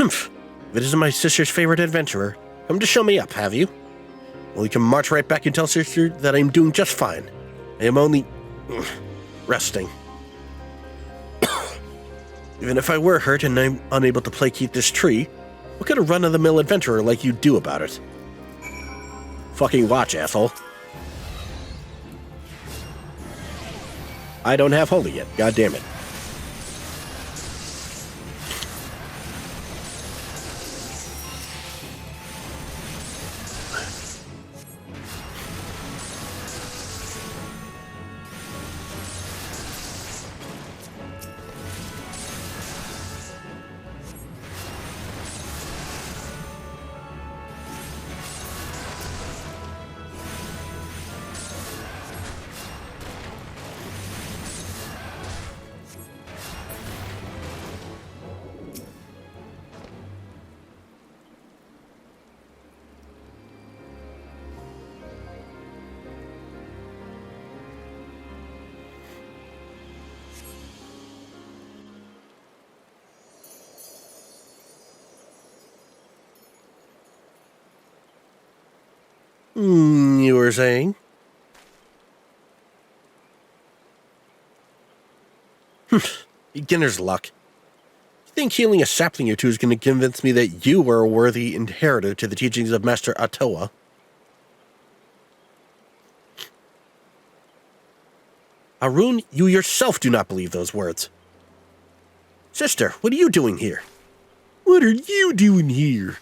Humph. If it isn't my sister's favorite adventurer, come to show me up, have you? Well, you can march right back and tell sister that I'm doing just fine. I am only... resting. Even if I were hurt and I'm unable to placate this tree, what could a run-of-the-mill adventurer like you do about it? Fucking watch, asshole. I don't have holy yet, god damn it. You were saying? Beginner's luck. You think healing a sapling or two is going to convince me that you are a worthy inheritor to the teachings of Master Atoa? Arun, you yourself do not believe those words. Sister, what are you doing here? What are you doing here?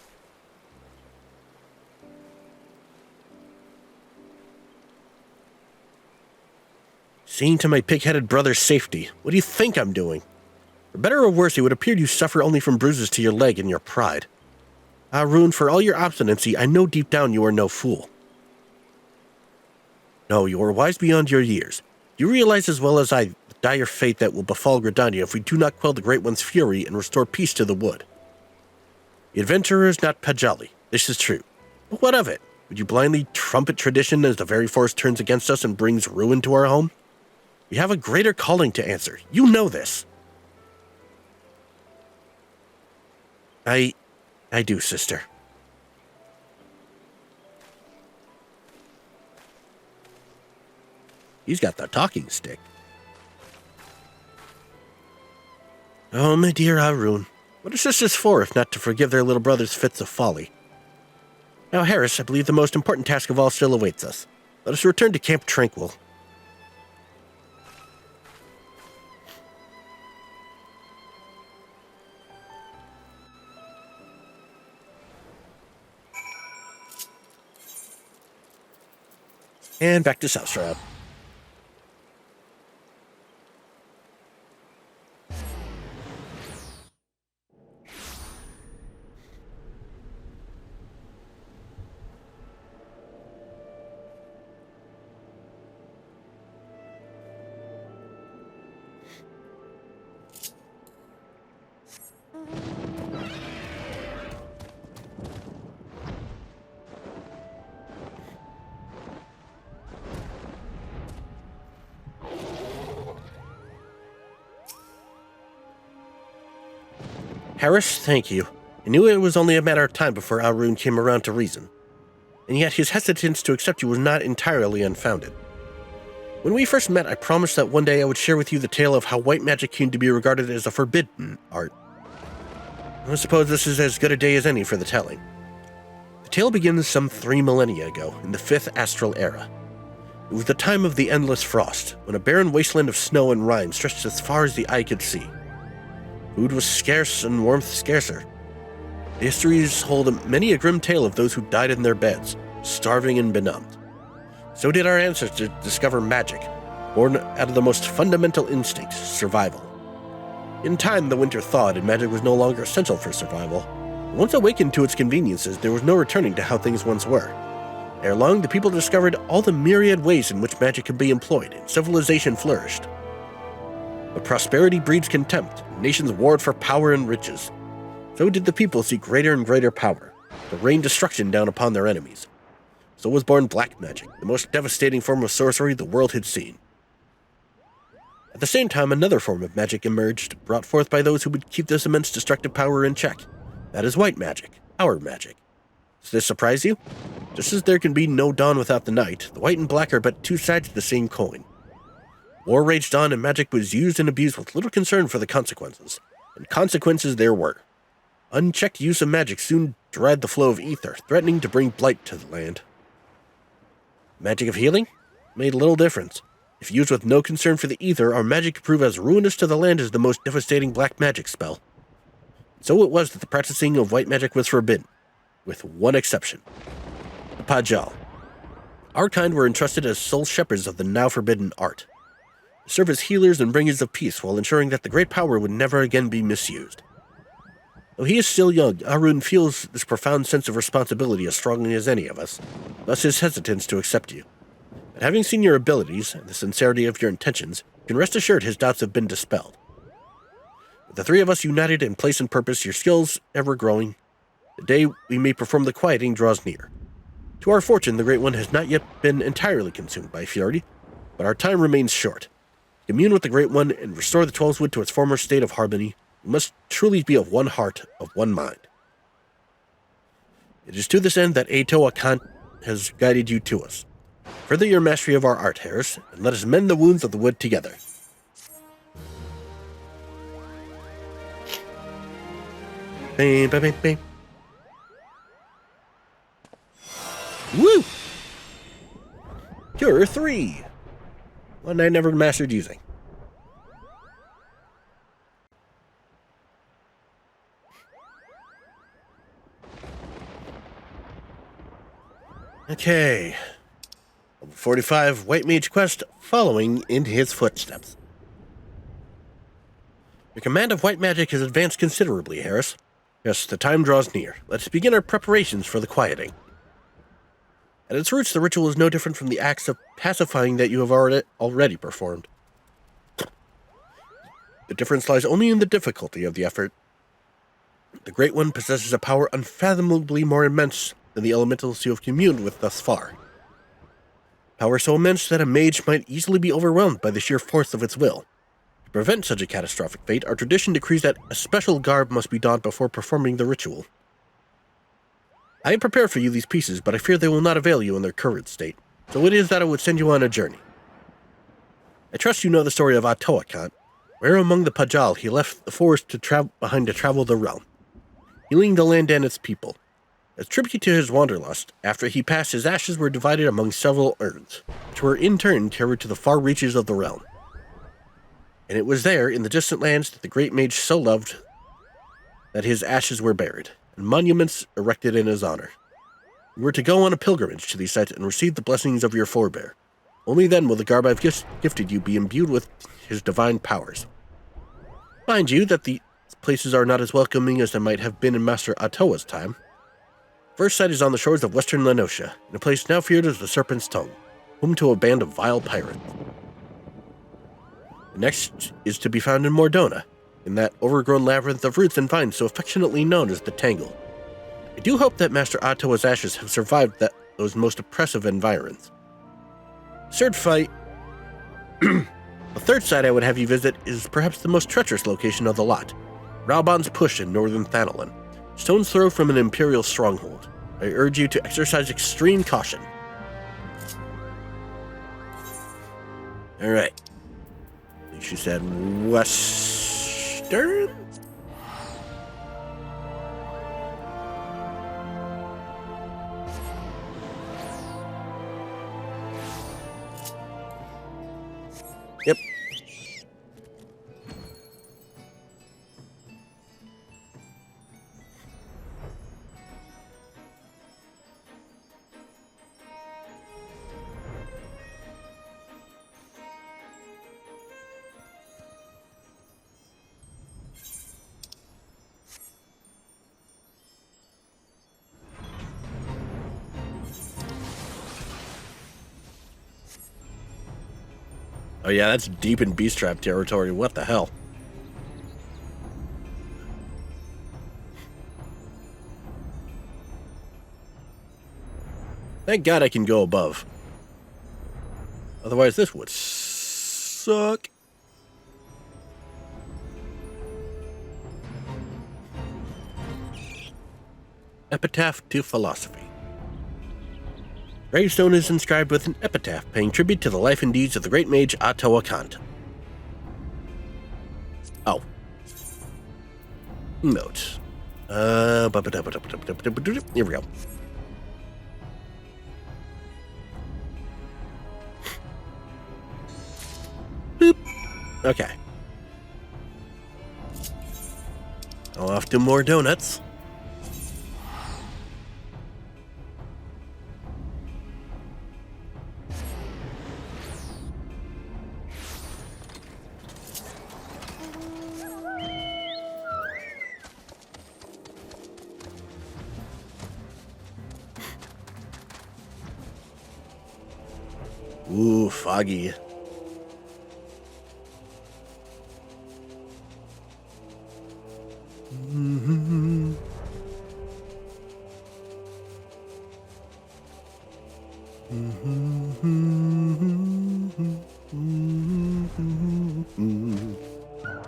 Seeing to my pig-headed brother's safety, what do you think I'm doing? For better or worse, it would appear you suffer only from bruises to your leg and your pride. Arun, for all your obstinacy, I know deep down you are no fool. No, you are wise beyond your years. You realize as well as I the dire fate that will befall Gridania if we do not quell the Great One's fury and restore peace to the wood. The adventurer is not Pajali, this is true. But what of it? Would you blindly trumpet tradition as the very force turns against us and brings ruin to our home? We have a greater calling to answer. You know this. I do, sister. He's got the talking stick. Oh, my dear Arun. What are sisters for if not to forgive their little brother's fits of folly? Now, Harris, I believe the most important task of all still awaits us. Let us return to Camp Tranquil. And back to South Shroud. Harris, thank you. I knew it was only a matter of time before Arun came around to reason. And yet his hesitance to accept you was not entirely unfounded. When we first met, I promised that one day I would share with you the tale of how white magic came to be regarded as a forbidden art. I suppose this is as good a day as any for the telling. The tale begins some 3 millennia ago, in the 5th astral era. It was the time of the endless frost, when a barren wasteland of snow and rime stretched as far as the eye could see. Food was scarce and warmth scarcer. The histories hold many a grim tale of those who died in their beds, starving and benumbed. So did our ancestors discover magic, born out of the most fundamental instinct, survival. In time, the winter thawed and magic was no longer essential for survival. Once awakened to its conveniences, there was no returning to how things once were. Ere long, the people discovered all the myriad ways in which magic could be employed, and civilization flourished. But prosperity breeds contempt, and nations warred for power and riches. So did the people seek greater and greater power, to rain destruction down upon their enemies. So was born black magic, the most devastating form of sorcery the world had seen. At the same time, another form of magic emerged, brought forth by those who would keep this immense destructive power in check, That is white magic, our magic. Does this surprise you? Just as there can be no dawn without the night, the white and black are but two sides of the same coin. War raged on and magic was used and abused with little concern for the consequences. And consequences there were. Unchecked use of magic soon dried the flow of ether, threatening to bring blight to the land. Magic of healing? Made little difference. If used with no concern for the ether, our magic could prove as ruinous to the land as the most devastating black magic spell. So it was that the practicing of white magic was forbidden, with one exception. The Pajal. Our kind were entrusted as sole shepherds of the now forbidden art. To serve as healers and bringers of peace while ensuring that the great power would never again be misused. Though he is still young, Arun feels this profound sense of responsibility as strongly as any of us, thus his hesitance to accept you. But having seen your abilities and the sincerity of your intentions, you can rest assured his doubts have been dispelled. With the three of us united in place and purpose, your skills ever growing, the day we may perform the quieting draws near. To our fortune, the Great One has not yet been entirely consumed by fury, but our time remains short. To commune with the Great One and restore the Twelveswood to its former state of harmony, we must truly be of one heart, of one mind. It is to this end that Atoa Kant has guided you to us. Further your mastery of our art, Harris, and let us mend the wounds of the wood together. Bam, bam, bam, bam. Woo! Cure 3. One I never mastered using. Okay. Level 45 White Mage quest following in his footsteps. Your command of white magic has advanced considerably, Harris. Yes, the time draws near. Let's begin our preparations for the quieting. At its roots, the ritual is no different from the acts of pacifying that you have already performed. The difference lies only in the difficulty of the effort. The Great One possesses a power unfathomably more immense than the elementals you have communed with thus far. Power so immense that a mage might easily be overwhelmed by the sheer force of its will. To prevent such a catastrophic fate, our tradition decrees that a special garb must be donned before performing the ritual. I have prepared for you these pieces, but I fear they will not avail you in their current state, so it is that I would send you on a journey. I trust you know the story of Atoakant, where among the Pajal he left the forest behind to travel the realm, healing the land and its people. As tribute to his wanderlust, after he passed, his ashes were divided among several urns, which were in turn carried to the far reaches of the realm. And it was there, in the distant lands, that the great mage so loved that his ashes were buried, and monuments erected in his honor. You were to go on a pilgrimage to these sites and receive the blessings of your forebear. Only then will the garb I've gifted you be imbued with his divine powers. Mind you that the places are not as welcoming as they might have been in Master Atoa's time. First sight is on the shores of western Lenosha, in a place now feared as the Serpent's Tongue, home to a band of vile pirates. The next is to be found in Mordona, in that overgrown labyrinth of roots and vines so affectionately known as the Tangle. I do hope that Master Atoa's ashes have survived those most oppressive environs. The third site I would have you visit is perhaps the most treacherous location of the lot, Raubon's Push in northern Thanalan, stone's throw from an imperial stronghold. I urge you to exercise extreme caution. Alright. She said western? Yep. Oh yeah, that's deep in Beast Trap territory. What the hell? Thank God I can go above. Otherwise this would suck. Epitaph to Philosophy. Gravestone is inscribed with an epitaph paying tribute to the life and deeds of the great mage Atoa Kant. Oh. Notes. Here we go. Boop. Okay. Off to more donuts. Ooh, foggy.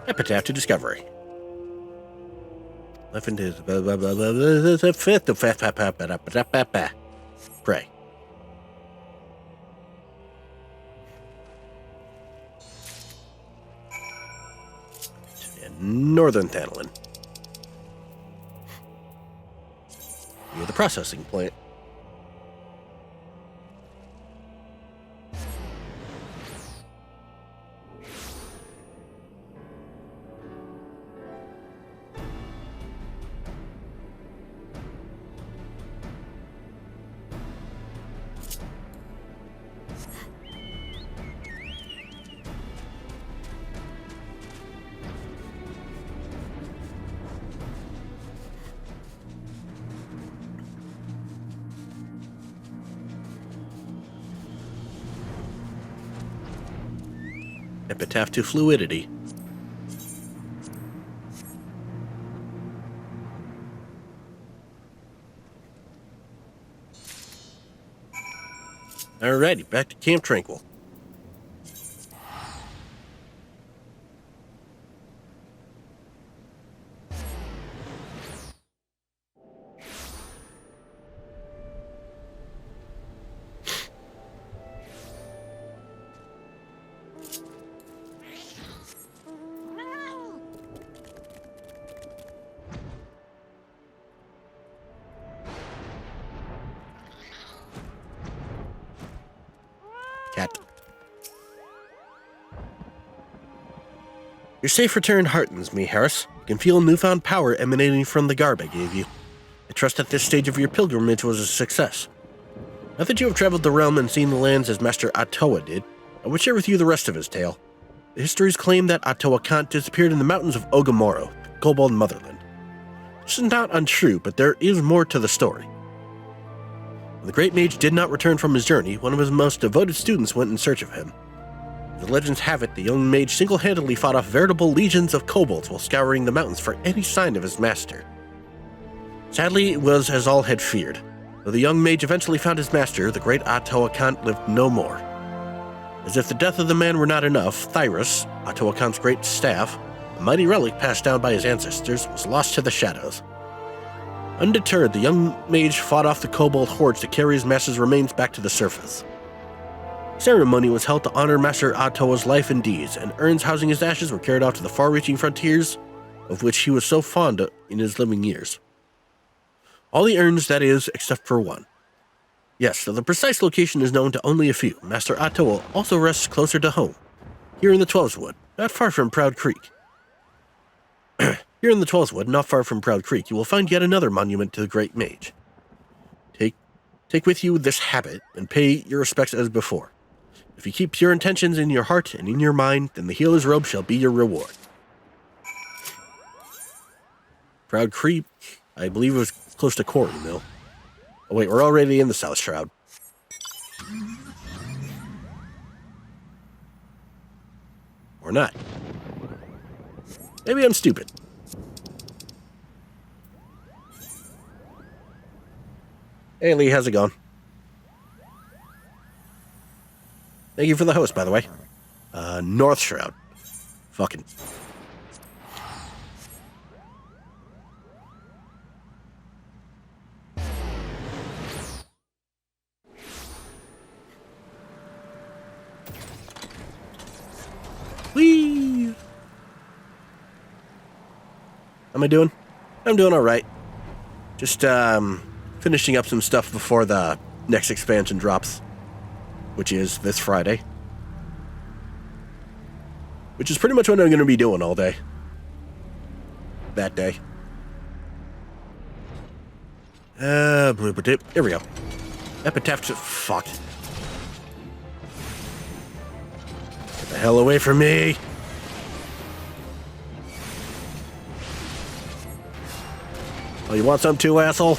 Epitaph to Discovery. Life and his pray. Northern Thanalan. Near the processing plant. Epitaph to Fluidity. Alrighty, back to Camp Tranquil. Cat. Your safe return heartens me, Harris. You can feel newfound power emanating from the garb I gave you. I trust that this stage of your pilgrimage was a success. Now that you have traveled the realm and seen the lands as Master Atoa did, I will share with you the rest of his tale. The histories claim that Atoa Kant disappeared in the mountains of Ogamoro, the Kobold motherland. This is not untrue, but there is more to the story. When the great mage did not return from his journey, one of his most devoted students went in search of him. The legends have it the young mage single-handedly fought off veritable legions of kobolds while scouring the mountains for any sign of his master. Sadly, it was as all had feared. Though the young mage eventually found his master, the great Atoa Kant lived no more. As if the death of the man were not enough, Thyrus, Atoa Kant's great staff, a mighty relic passed down by his ancestors, was lost to the shadows. Undeterred, the young mage fought off the kobold hordes to carry his master's remains back to the surface. A ceremony was held to honor Master Atoa's life and deeds, and urns housing his ashes were carried off to the far-reaching frontiers of which he was so fond in his living years. All the urns, that is, except for one. Yes, though the precise location is known to only a few, Master Atoa also rests closer to home, here in the Twelveswood, not far from Proud Creek. Here in the Twelveswood, not far from Proud Creek, you will find yet another monument to the great mage. Take with you this habit and pay your respects as before. If you keep pure intentions in your heart and in your mind, then the healer's robe shall be your reward. Proud Creek, I believe it was close to Quarry Mill. Oh wait, we're already in the South Shroud. Or not. Maybe I'm stupid. Hey Lee, how's it going? Thank you for the host, by the way. North Shroud. Fucking. am I doing? I'm doing alright. Just, finishing up some stuff before the next expansion drops, which is this Friday. Which is pretty much what I'm going to be doing all day. That day. Blooper tip. Here we go. Epitaph to... Fuck. Get the hell away from me. Oh, you want some too, asshole?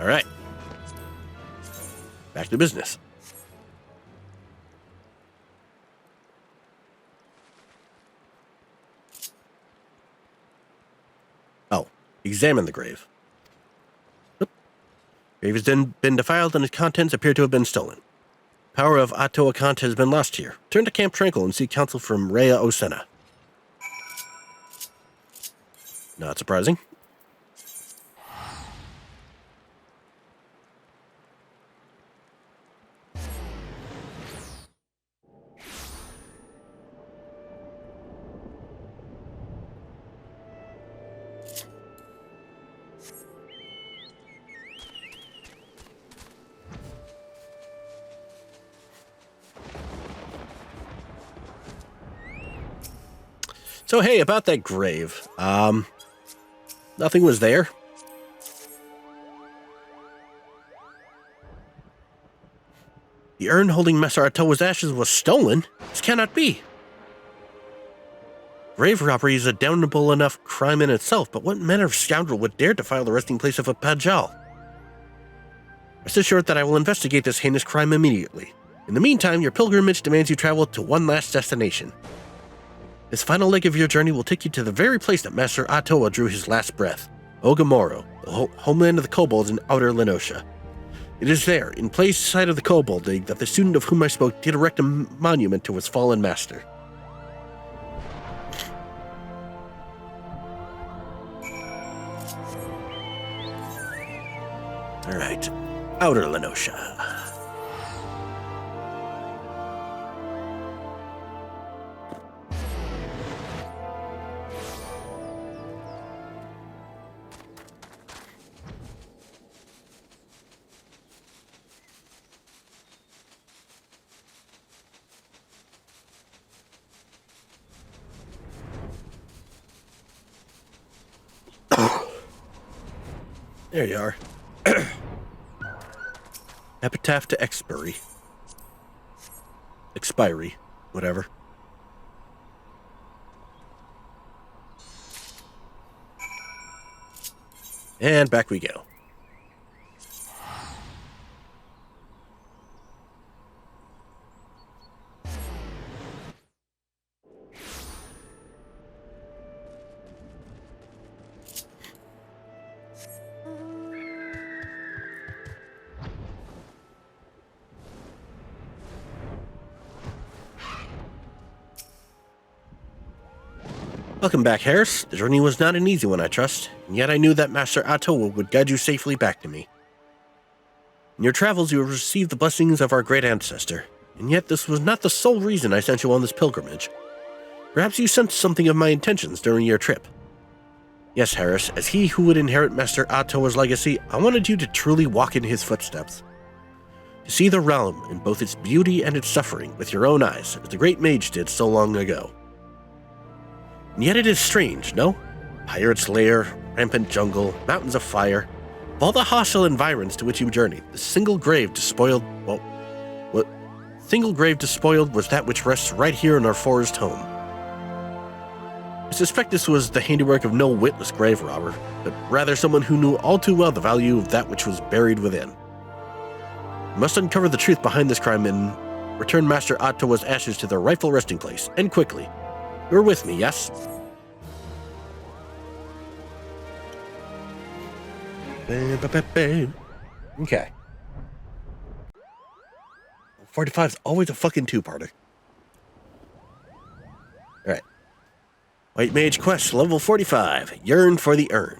All right. Back to business. Oh, examine the grave. Oop. Grave has been defiled and its contents appear to have been stolen. Power of Atto Akant has been lost here. Turn to Camp Tranquil and seek counsel from Rhea Osena. Not surprising. So hey, about that grave. Nothing was there. The urn holding Master Atto's ashes was stolen? This cannot be. Grave robbery is a damnable enough crime in itself, but what manner of scoundrel would dare defile the resting place of a Pajal? Rest assured that I will investigate this heinous crime immediately. In the meantime, your pilgrimage demands you travel to one last destination. This final leg of your journey will take you to the very place that Master Attoa drew his last breath, Ogamoro, the homeland of the kobolds in outer Lenosha. It is there, in plain sight of the kobold dig, that the student of whom I spoke did erect a monument to his fallen master. Alright, outer Lenosha. There you are. Epitaph to expiry. Expiry. Whatever. And back we go. Welcome back, Harris. The journey was not an easy one, I trust, and yet I knew that Master Attoa would guide you safely back to me. In your travels, you have received the blessings of our great ancestor, and yet this was not the sole reason I sent you on this pilgrimage. Perhaps you sensed something of my intentions during your trip. Yes, Harris, as he who would inherit Master Attoa's legacy, I wanted you to truly walk in his footsteps. To see the realm in both its beauty and its suffering with your own eyes, as the great Mage did so long ago. And yet it is strange, no? Pirate's lair, rampant jungle, mountains of fire. Of all the hostile environs to which you journeyed, the single grave despoiled was that which rests right here in our forest home. I suspect this was the handiwork of no witless grave robber, but rather someone who knew all too well the value of that which was buried within. We must uncover the truth behind this crime and return Master Attoa's ashes to their rightful resting place, and quickly. You're with me, yes? Okay. 45's always a fucking two-parter. Alright. White Mage Quest, level 45. Yearn for the urn.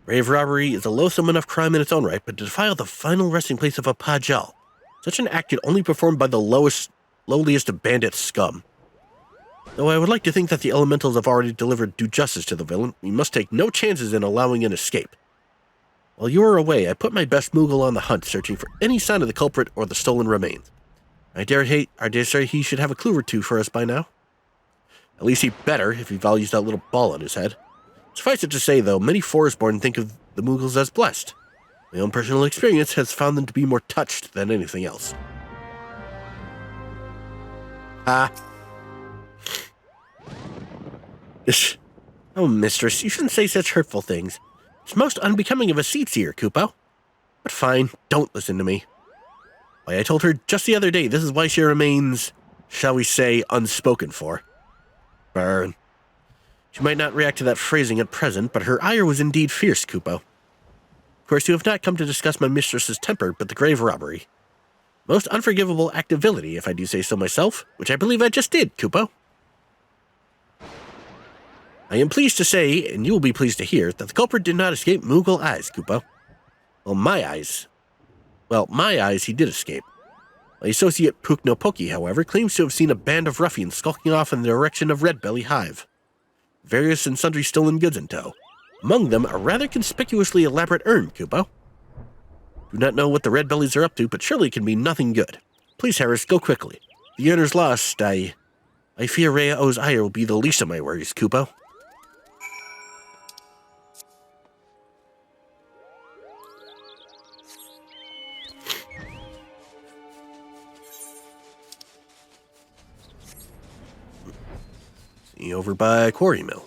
Grave robbery is a loathsome enough crime in its own right, but to defile the final resting place of a Pajal, such an act could only be performed by the lowliest of bandit scum. Though I would like to think that the elementals have already delivered due justice to the villain, we must take no chances in allowing an escape. While you were away, I put my best Moogle on the hunt, searching for any sign of the culprit or the stolen remains. I dare say he should have a clue or two for us by now. At least he'd better, if he values that little ball on his head. Suffice it to say, though, many Forestborn think of the Moogles as blessed. My own personal experience has found them to be more touched than anything else. Oh, mistress, you shouldn't say such hurtful things. It's most unbecoming of a seat-seer, Kupo. But fine, don't listen to me. Why, I told her just the other day this is why she remains, shall we say, unspoken for. Burn. She might not react to that phrasing at present, but her ire was indeed fierce, Kupo. Of course, you have not come to discuss my mistress's temper, but the grave robbery. Most unforgivable act of villainy, if I do say so myself, which I believe I just did, Kupo. I am pleased to say, and you will be pleased to hear, that the culprit did not escape Moogle eyes, Kupo. My eyes, he did escape. My associate Puknopoki, however, claims to have seen a band of ruffians skulking off in the direction of Red Belly Hive. Various and sundry stolen goods in tow. Among them, a rather conspicuously elaborate urn, Kupo. Do not know what the Red Bellies are up to, but surely it can be nothing good. Please, Harris, go quickly. The urner's lost. I fear Rhea O's ire will be the least of my worries, Kupo. Over by Quarry Mill.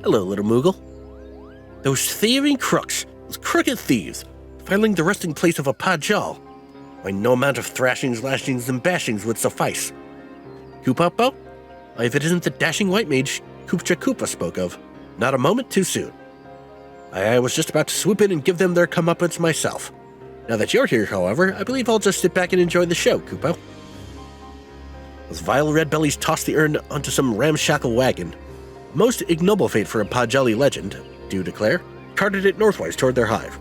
Hello, little Moogle. Those thieving crooks, those crooked thieves, filing the resting place of a Pajal. Why, no amount of thrashings, lashings, and bashings would suffice. Kupopo? Why, if it isn't the dashing white mage Kupcha Koopa spoke of, not a moment too soon. I was just about to swoop in and give them their comeuppance myself. Now that you're here, however, I believe I'll just sit back and enjoy the show, Kupo. Those vile red bellies tossed the urn onto some ramshackle wagon. Most ignoble fate for a Pajali legend, do you declare? Carted it northwise toward their hive.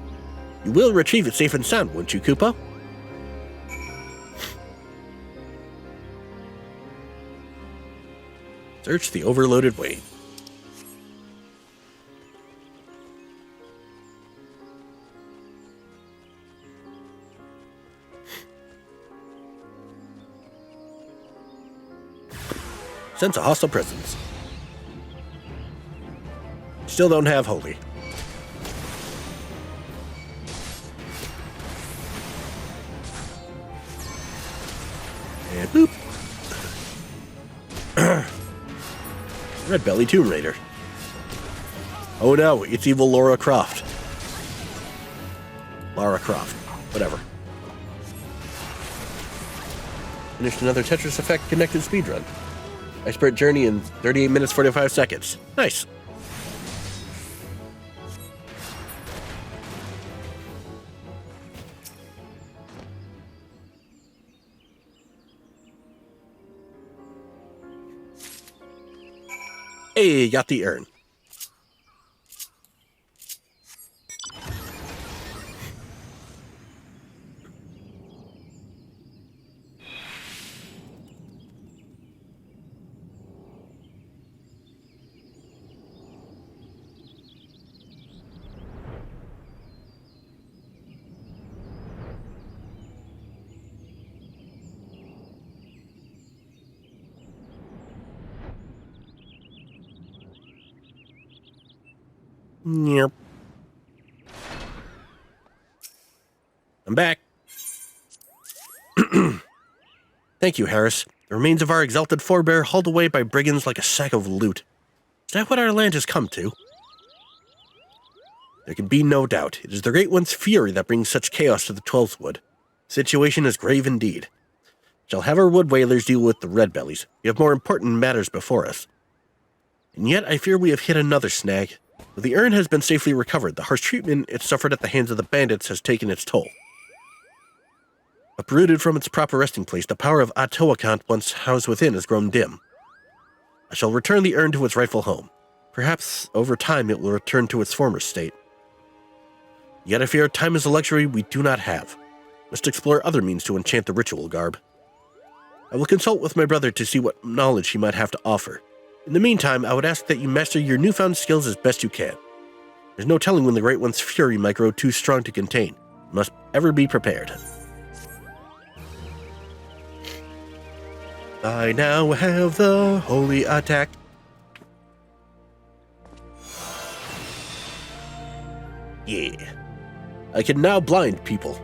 You will retrieve it safe and sound, won't you, Kupo? Search the overloaded wain. Sense a hostile presence. Still don't have holy. And boop. Red Belly Tomb Raider. Oh no, it's evil Lara Croft. Whatever. Finished another Tetris Effect connected speedrun. Expert journey in 38 minutes 45 seconds. Nice. Hey, got the urn. Yep. I'm back. Thank you, Harris. The remains of our exalted forebear hauled away by brigands like a sack of loot. Is that what our land has come to? There can be no doubt. It is the Great One's fury that brings such chaos to the Twelfth Wood. Situation is grave indeed. Shall have our wood whalers deal with the red bellies. We have more important matters before us. And yet I fear we have hit another snag. Though the urn has been safely recovered, the harsh treatment it suffered at the hands of the bandits has taken its toll. Uprooted from its proper resting place, the power of Atoakant once housed within has grown dim. I shall return the urn to its rightful home. Perhaps, over time, it will return to its former state. Yet I fear time is a luxury we do not have. Must explore other means to enchant the ritual garb. I will consult with my brother to see what knowledge he might have to offer. In the meantime, I would ask that you master your newfound skills as best you can. There's no telling when the Great One's fury might grow too strong to contain. You must ever be prepared. I now have the holy attack. Yeah. I can now blind people.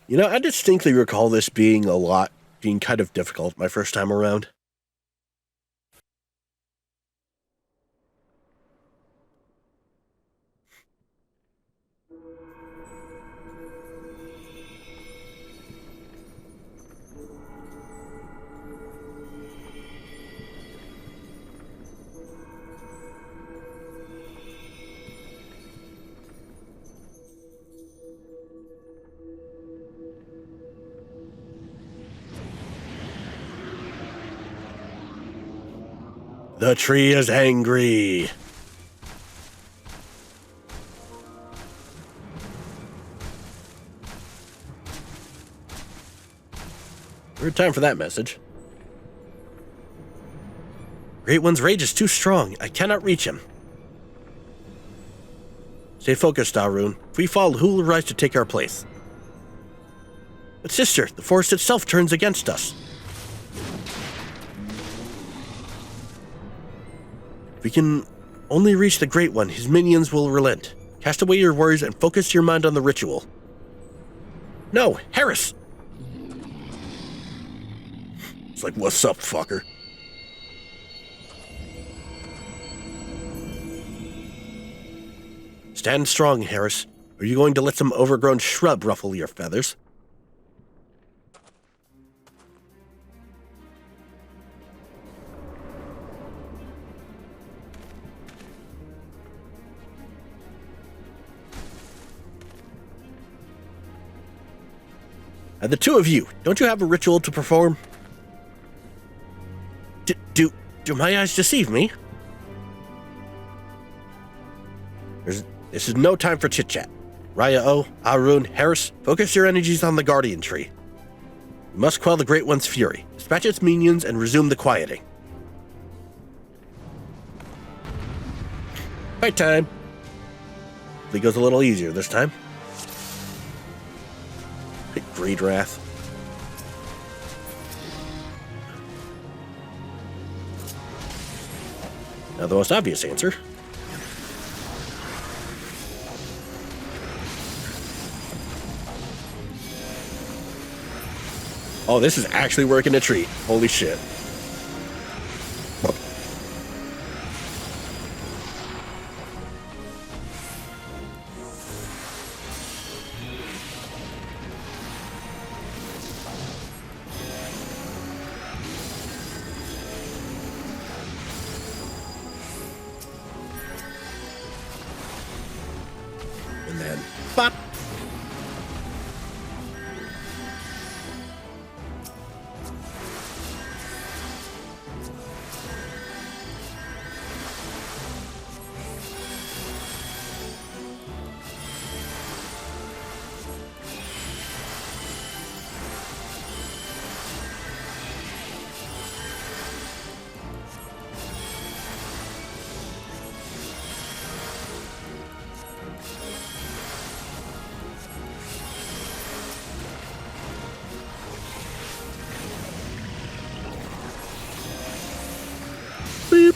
You know, I distinctly recall this being kind of difficult my first time around. The tree is angry. Weird time for that message. Great One's rage is too strong. I cannot reach him. Stay focused, Arun. If we fall, who will rise to take our place? But sister, the forest itself turns against us. If we can only reach the Great One, his minions will relent. Cast away your worries and focus your mind on the ritual. No, Harris! It's like, what's up, fucker? Stand strong, Harris. Are you going to let some overgrown shrub ruffle your feathers? And the two of you, don't you have a ritual to perform? Do my eyes deceive me? This is no time for chit-chat. Raya-O, Arun, Harris, focus your energies on the Guardian Tree. You must quell the Great One's fury, dispatch its minions, and resume the quieting. Fight time! Hopefully it goes a little easier this time. Greed Wrath. Now the most obvious answer. Oh, this is actually working a treat. Holy shit. And then, bop. Boop.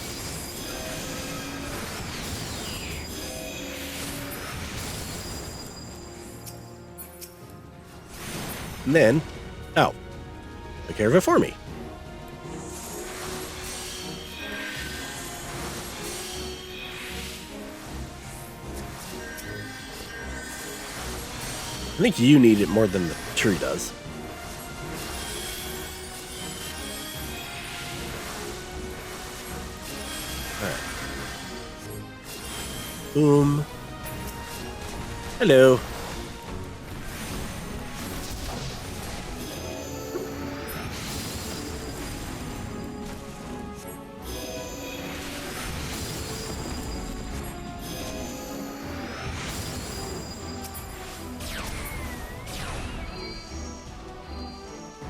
And then, oh, take care of it for me. I think you need it more than the tree does. Alright. Boom. Hello.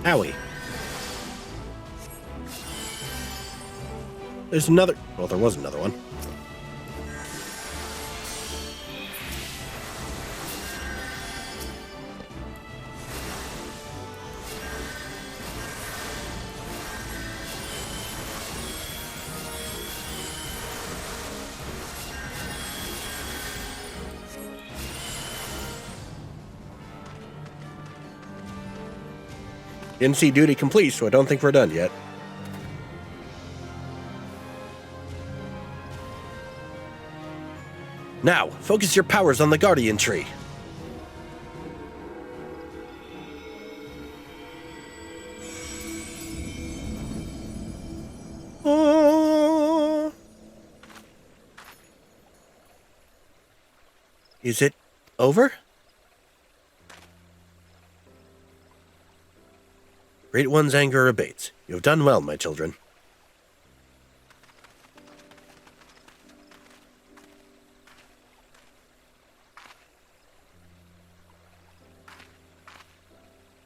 Owie. There's another... Well, there was another one. Didn't see duty complete, so I don't think we're done yet. Now, focus your powers on the Guardian Tree. Oh. Is it over? Great One's anger abates. You have done well, my children.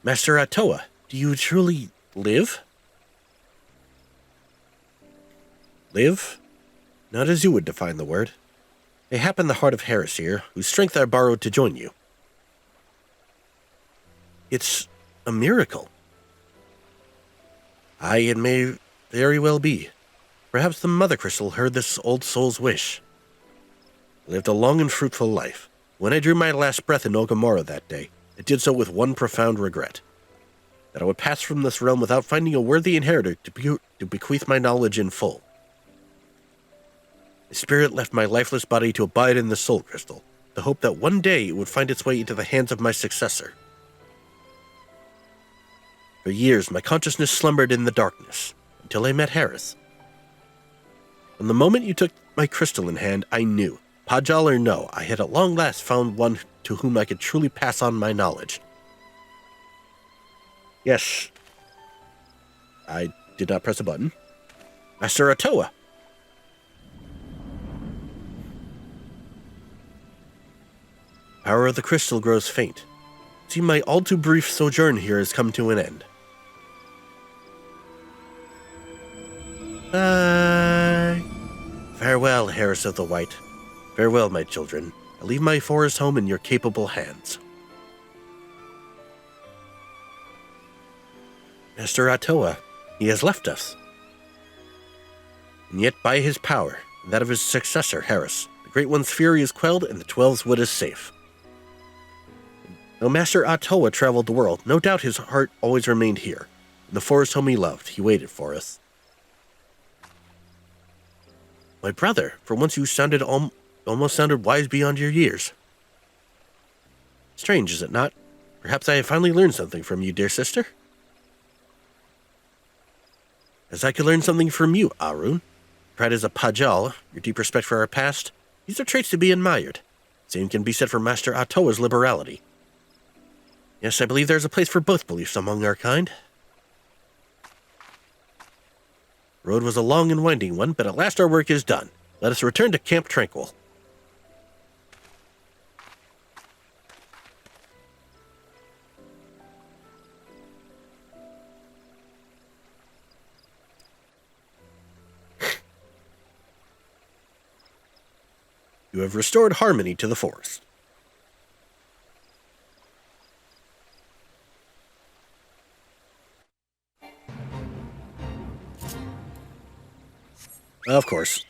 Master Atoa, do you truly live? Live? Not as you would define the word. Mayhap in the heart of Harris here, whose strength I borrowed to join you. It's a miracle. Aye, it may very well be. Perhaps the Mother Crystal heard this old soul's wish. I lived a long and fruitful life. When I drew my last breath in Ogamora that day, I did so with one profound regret. That I would pass from this realm without finding a worthy inheritor to bequeath my knowledge in full. My spirit left my lifeless body to abide in the soul crystal, the hope that one day it would find its way into the hands of my successor. For years, my consciousness slumbered in the darkness, until I met Harris. From the moment you took my crystal in hand, I knew, Pajal or no, I had at long last found one to whom I could truly pass on my knowledge. Yes. I did not press a button. Master Atoa. Power of the crystal grows faint. See, my all too brief sojourn here has come to an end. Bye. Farewell, Harris of the White. Farewell, my children. I leave my forest home in your capable hands. Master Atoa, he has left us. And yet by his power, and that of his successor, Harris, the Great One's fury is quelled and the 12's wood is safe. Though Master Atoa traveled the world, no doubt his heart always remained here. In the forest home he loved, he waited for us. My brother, for once you sounded almost sounded wise beyond your years. Strange, is it not? Perhaps I have finally learned something from you, dear sister. As I could learn something from you, Arun. Pride as a Pajal, your deep respect for our past, these are traits to be admired. Same can be said for Master Atoa's liberality. Yes, I believe there's a place for both beliefs among our kind. The road was a long and winding one, but at last our work is done. Let us return to Camp Tranquil. You have restored harmony to the forest. Of course.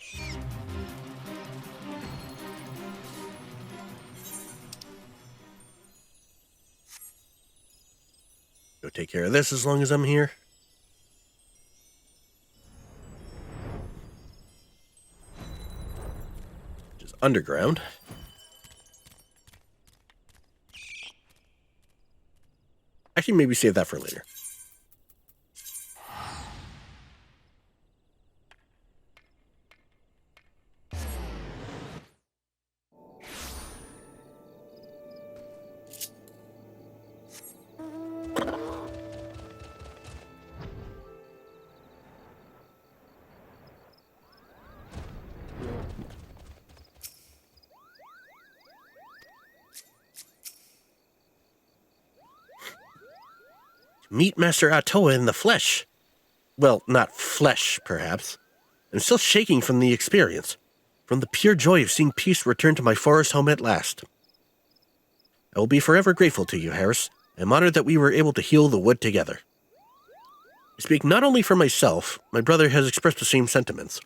Go take care of this as long as I'm here. Which is underground. Actually, maybe save that for later. Meet Master Atoa in the flesh. Well, not flesh, perhaps. I'm still shaking from the experience, from the pure joy of seeing peace return to my forest home at last. I will be forever grateful to you, Harris. I am honored that we were able to heal the wood together. I speak not only for myself, my brother has expressed the same sentiments.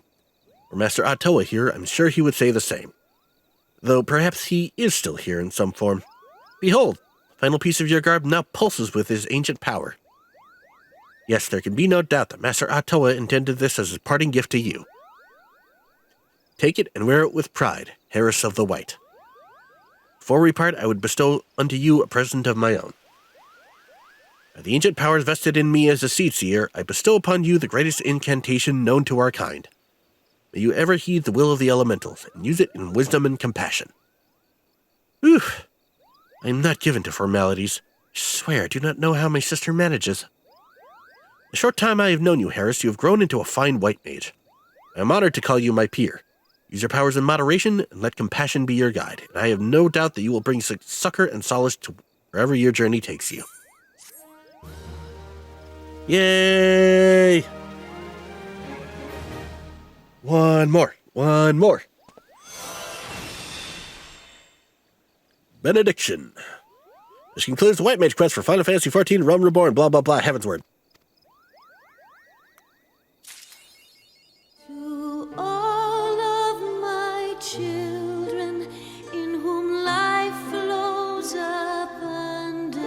For Master Atoa here, I'm sure he would say the same. Though perhaps he is still here in some form. Behold! Final piece of your garb now pulses with his ancient power. Yes, there can be no doubt that Master Atoa intended this as a parting gift to you. Take it and wear it with pride, Harris of the White. Before we part, I would bestow unto you a present of my own. By the ancient powers vested in me as a seed seer, I bestow upon you the greatest incantation known to our kind. May you ever heed the will of the elementals, and use it in wisdom and compassion. Whew! I am not given to formalities. I swear I do not know how my sister manages. The short time I have known you, Harris, you have grown into a fine white mage. I am honored to call you my peer. Use your powers in moderation, and let compassion be your guide, and I have no doubt that you will bring succor and solace to wherever your journey takes you. Yay! One more. Benediction. This concludes the White Mage quest for Final Fantasy XIV Realm Reborn, blah, blah, blah, Heavensward. To all of my children in whom life flows abundant,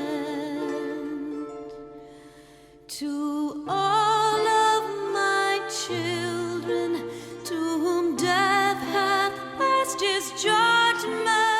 to all of my children to whom death hath passed his judgment,